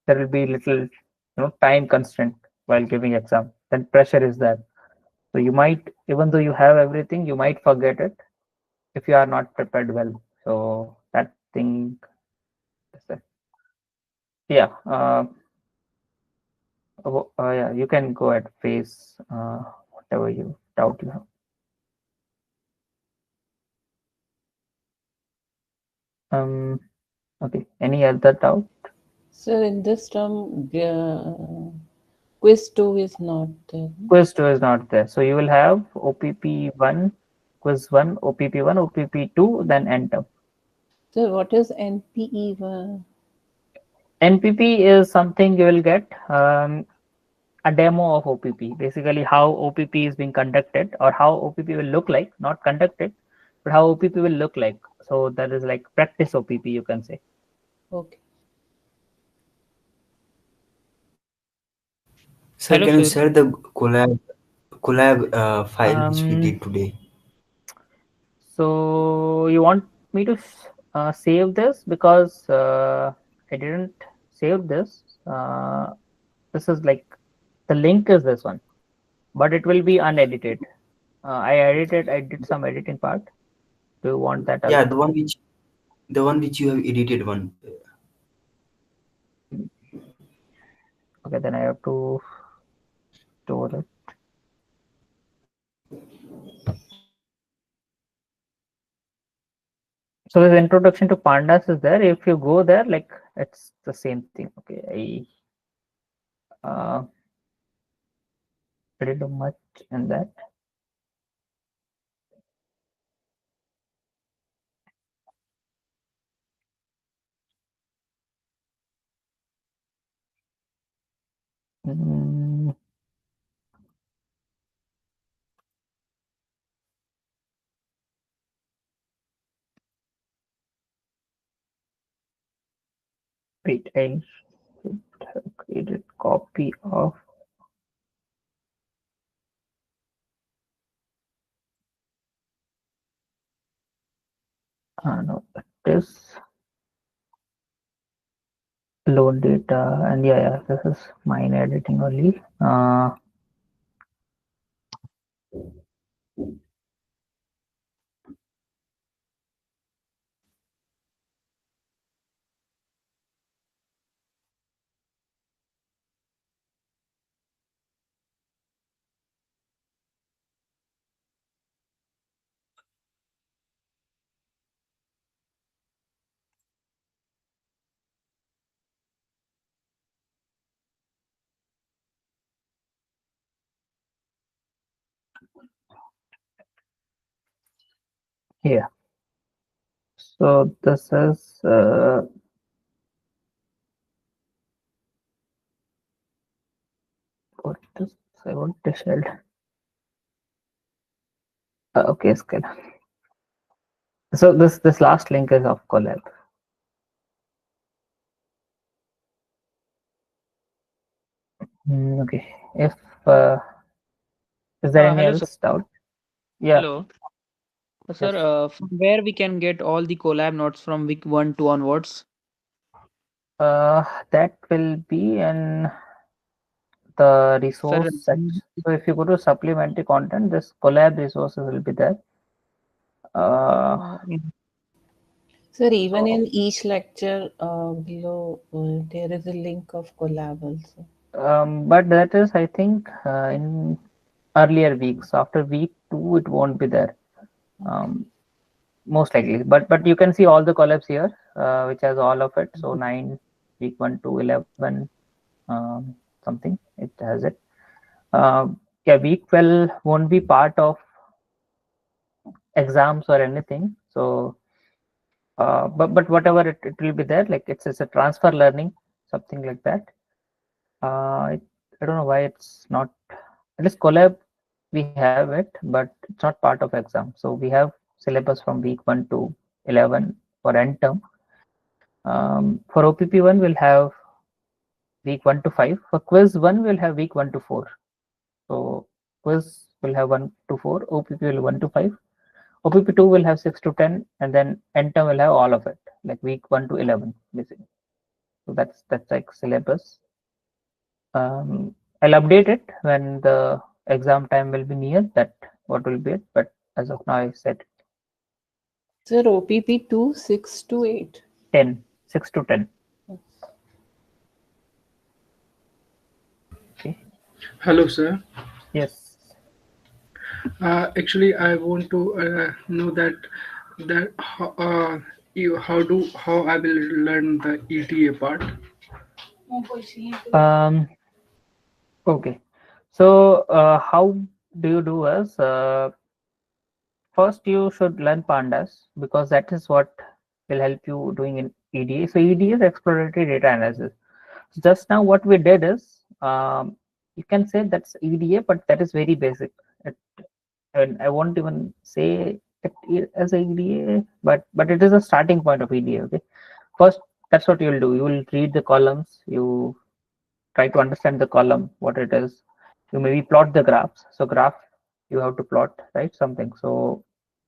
there will be little time constraint while giving exam. Then pressure is there. So you might, even though you have everything, you might forget it if you are not prepared well. So that thing is there. Yeah. Yeah, you can go ahead, face whatever you doubt you have. Okay. Any other doubt? Sir, in this term, quiz 2 is not there. Quiz 2 is not there. So you will have OPP1, quiz 1, OPP1, OPP2, then enter. So what is NPE1? NPP is something you will get a demo of OPP. Basically, how OPP is being conducted, or how OPP will look like, not conducted, but how OPP will look like. So that is like practice OPP, you can say. Okay. Sir, Hello, can you Surya. share the collab file which we did today? So you want me to save this, because I didn't save this. This is like the link is this one, but it will be unedited. I did some editing part. Do you want that? Yeah, the one which you have edited one. Okay, then I have to store it. So this introduction to Pandas is there. If you go there, like it's the same thing. Okay, I didn't do much in that. Wait, I should have created copy of. No, it is load data, and yeah, this is mine editing only. Here. So this is what is I want to shell. Okay, scale. So this last link is of Colab. Okay. If is there any Hello, sir. else doubt? Yeah. Hello. Sir, Yes. from where we can get all the collab notes from week 1 to onwards? That will be in the resource Sir, section. So if you go to supplementary content, this Colab resources will be there. Sir, even So, in each lecture below, there is a link of Colab also. but that is, I think, in earlier weeks. After week 2, it won't be there. Most likely, but you can see all the collabs here, which has all of it. So 9, week 1 to 11, something it has it. Yeah, week 12 won't be part of exams or anything. So but whatever it will be there, like it's a transfer learning, something like that. I don't know why it's not. It is Colab, we have it, but it's not part of exam. So we have syllabus from week 1 to 11 for end term. For OPP1 we'll have week 1 to 5. For quiz 1 we'll have week 1 to 4. So quiz will have 1 to 4, OPP will 1 to 5. OPP2 will have 6 to 10, and then end term will have all of it, like week 1 to 11, basically. So that's like syllabus. I'll update it when the exam time will be near, that what will be it, but as of now I said Sir, OPP2, 6 to 8. 10, 6 to 10. Okay. Hello, sir. Yes. Actually, I want to know that how, how I will learn the ETA part. Okay. So how do you do is first you should learn Pandas, because that is what will help you doing in EDA. So EDA is exploratory data analysis. So just now what we did is you can say that's EDA, but that is very basic. And I won't even say it as a EDA, but it is a starting point of EDA. Okay. First, that's what you'll do. You will read the columns. You try to understand the column, what it is. You maybe plot the graphs. So graph, you have to plot, right? Something. So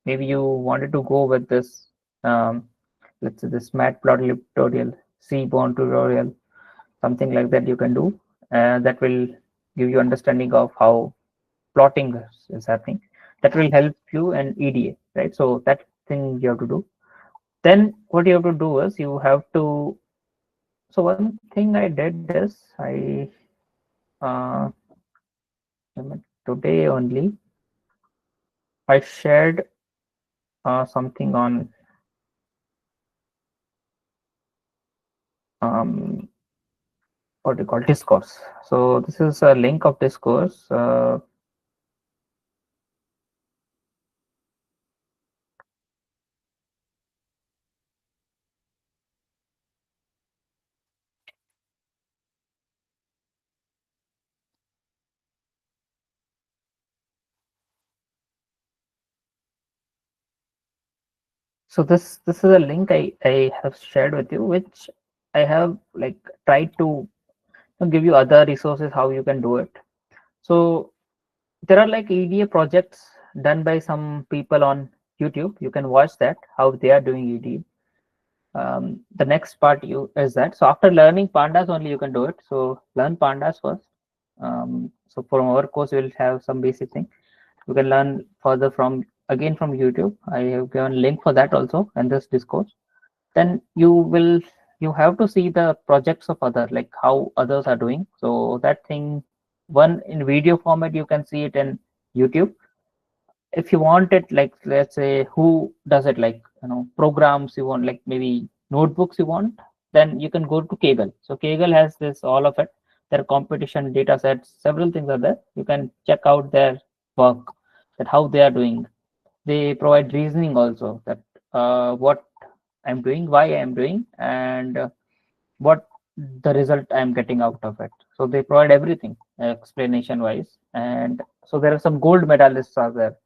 maybe you wanted to go with this, let's say this matplotlib tutorial, Seaborn tutorial, something like that you can do. That will give you understanding of how plotting is happening. That will help you in EDA, right? So that thing you have to do. Then what you have to do is you have to. So one thing I did is uh, today only I shared something on what do you call discourse. So this is a link of discourse. So this is a link I have shared with you, which I have like tried to give you other resources how you can do it. So there are like EDA projects done by some people on YouTube. You can watch that how they are doing EDA. The next part is that. So after learning pandas only you can do it. So learn pandas first. So for our course we will have some basic thing. You can learn further from YouTube. I have given link for that also in this discourse. Then you have to see the projects of other, like how others are doing. So that thing, one in video format you can see it in YouTube. If you want it, like let's say who does it, like programs you want, like maybe notebooks you want, then you can go to Kaggle. So Kaggle has this all of it. Their competition data sets, several things are there. You can check out their work, that how they are doing. They provide reasoning also, that what I'm doing, why I'm doing, and what the result I'm getting out of it. So they provide everything explanation wise. And so there are some gold medalists are there,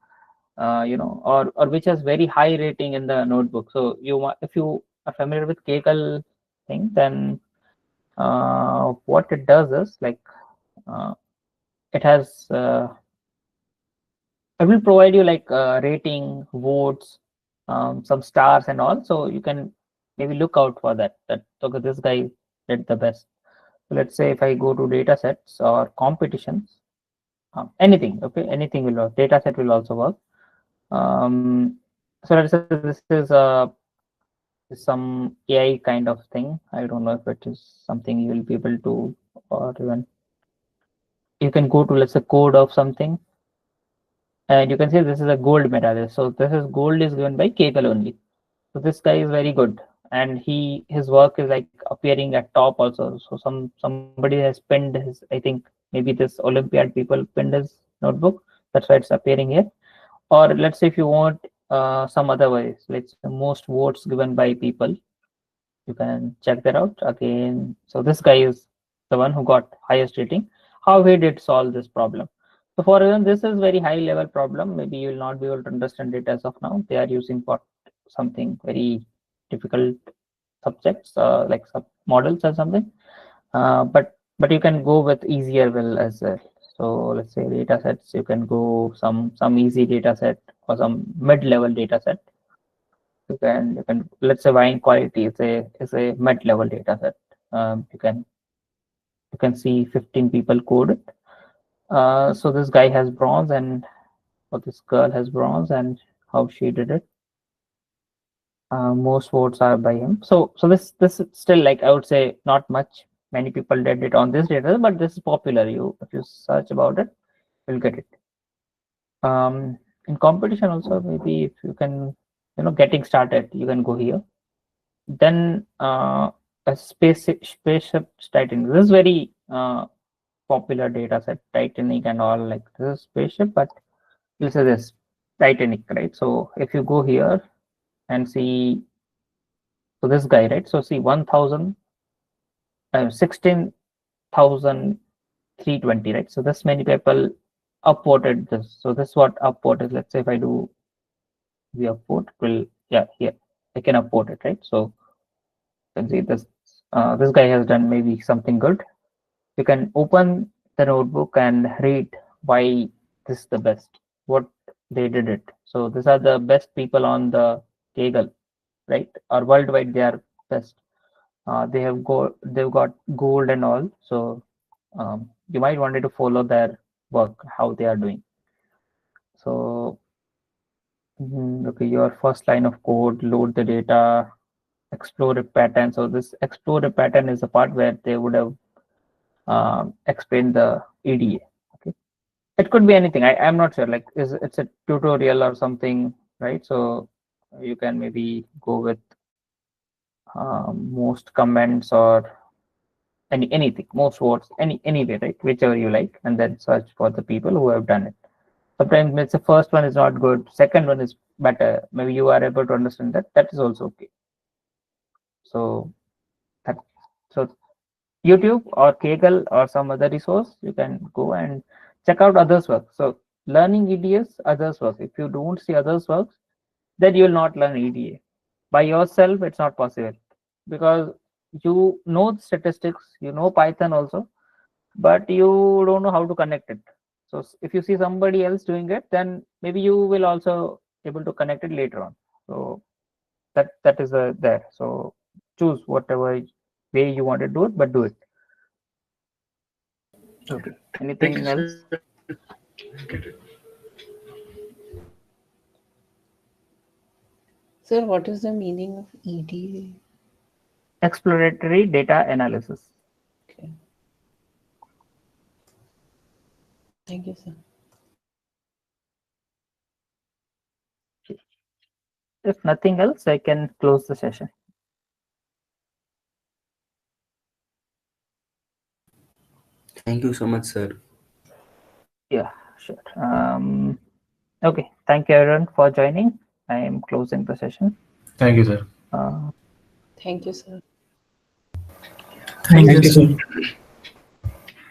or which has very high rating in the notebook. So if you are familiar with Kaggle thing, then what it does is like it has it will provide you like rating, votes, some stars and all. So you can maybe look out for that. That okay, this guy did the best. So let's say if I go to data sets or competitions, anything, okay, anything will work. Data set will also work. So let's say this is some AI kind of thing. I don't know if it is something you will be able to, or even you can go to, let's say, code of something, and you can see this is a gold medalist. So this is gold is given by Kaggle only. So this guy is very good, and his work is like appearing at top also. So somebody has pinned his, I think maybe this Olympiad people pinned his notebook. That's why it's appearing here. Or let's say if you want some other ways, like most votes given by people, you can check that out again. So this guy is the one who got highest rating. How he did solve this problem. So for example, this is very high level problem. Maybe you will not be able to understand it as of now. They are using for something very difficult subjects, like sub models or something. But you can go with easier will as well. So let's say data sets, you can go some easy data set or some mid-level data set. You can let's say wine quality is a mid-level data set. You can see 15 people code it. So this guy has bronze, and or this girl has bronze, and how she did it. Most votes are by him. So this is still, like, I would say not much. Many people did it on this data, but this is popular. If you search about it, you'll get it. In competition also, maybe if you can, getting started, you can go here. Then a spaceship Titanic. This is very popular data set, Titanic and all, like this is spaceship, but this is this Titanic, right? So if you go here and see, so this guy, right? So see 16,320, right? So this many people upvoted this. So this is what upvote is. Let's say if I do the upvote, will here I can upvote it, right? So you can see this this guy has done maybe something good. You can open the notebook and read why this is the best, what they did it. So these are the best people on the Kaggle, right? Or worldwide they are best. They've got gold and all. So you might wanted to follow their work, how they are doing. So okay, your first line of code, load the data, explore a pattern. So this explore a pattern is the part where they would have explained the EDA. Okay, it could be anything. I'm not sure. Like, it's a tutorial or something, right? So you can maybe go with most comments or anything, most votes, any way, right? Whichever you like, and then search for the people who have done it. Sometimes it's the first one is not good, second one is better. Maybe you are able to understand that. That is also okay. So that so YouTube or Kaggle or some other resource, you can go and check out others' work. So learning EDS, others' work. If you don't see others' works, then you will not learn EDA. By yourself, it's not possible because you know statistics, you know Python also, but you don't know how to connect it. So if you see somebody else doing it, then maybe you will also able to connect it later on. So that is there. So choose whatever way you want to do it, but do it. Okay. Anything Thank you, else? sir. Get it. Sir, what is the meaning of EDA? Exploratory data analysis. Okay. Thank you, sir. If nothing else, I can close the session. Thank you so much, sir. Yeah, sure. Okay. Thank you everyone for joining. I am closing the session. Thank you, sir. Thank you, sir. Thank you, sir.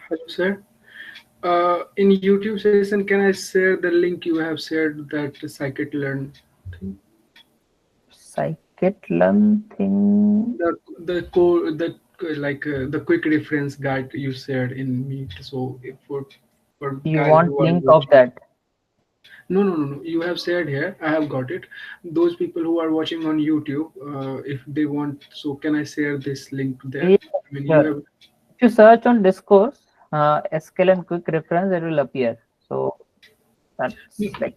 Hello, sir. In YouTube session, can I share the link you have shared, that scikit-learn thing? Scikit-learn thing. The code, the quick reference guide you shared in Meet. So if for You guys want who are link of watching, that? no. You have shared here. I have got it. Those people who are watching on YouTube, if they want, so can I share this link to them? Yeah, I mean, you sure. have. If you search on Discourse, SQL and quick reference, it will appear. So that's like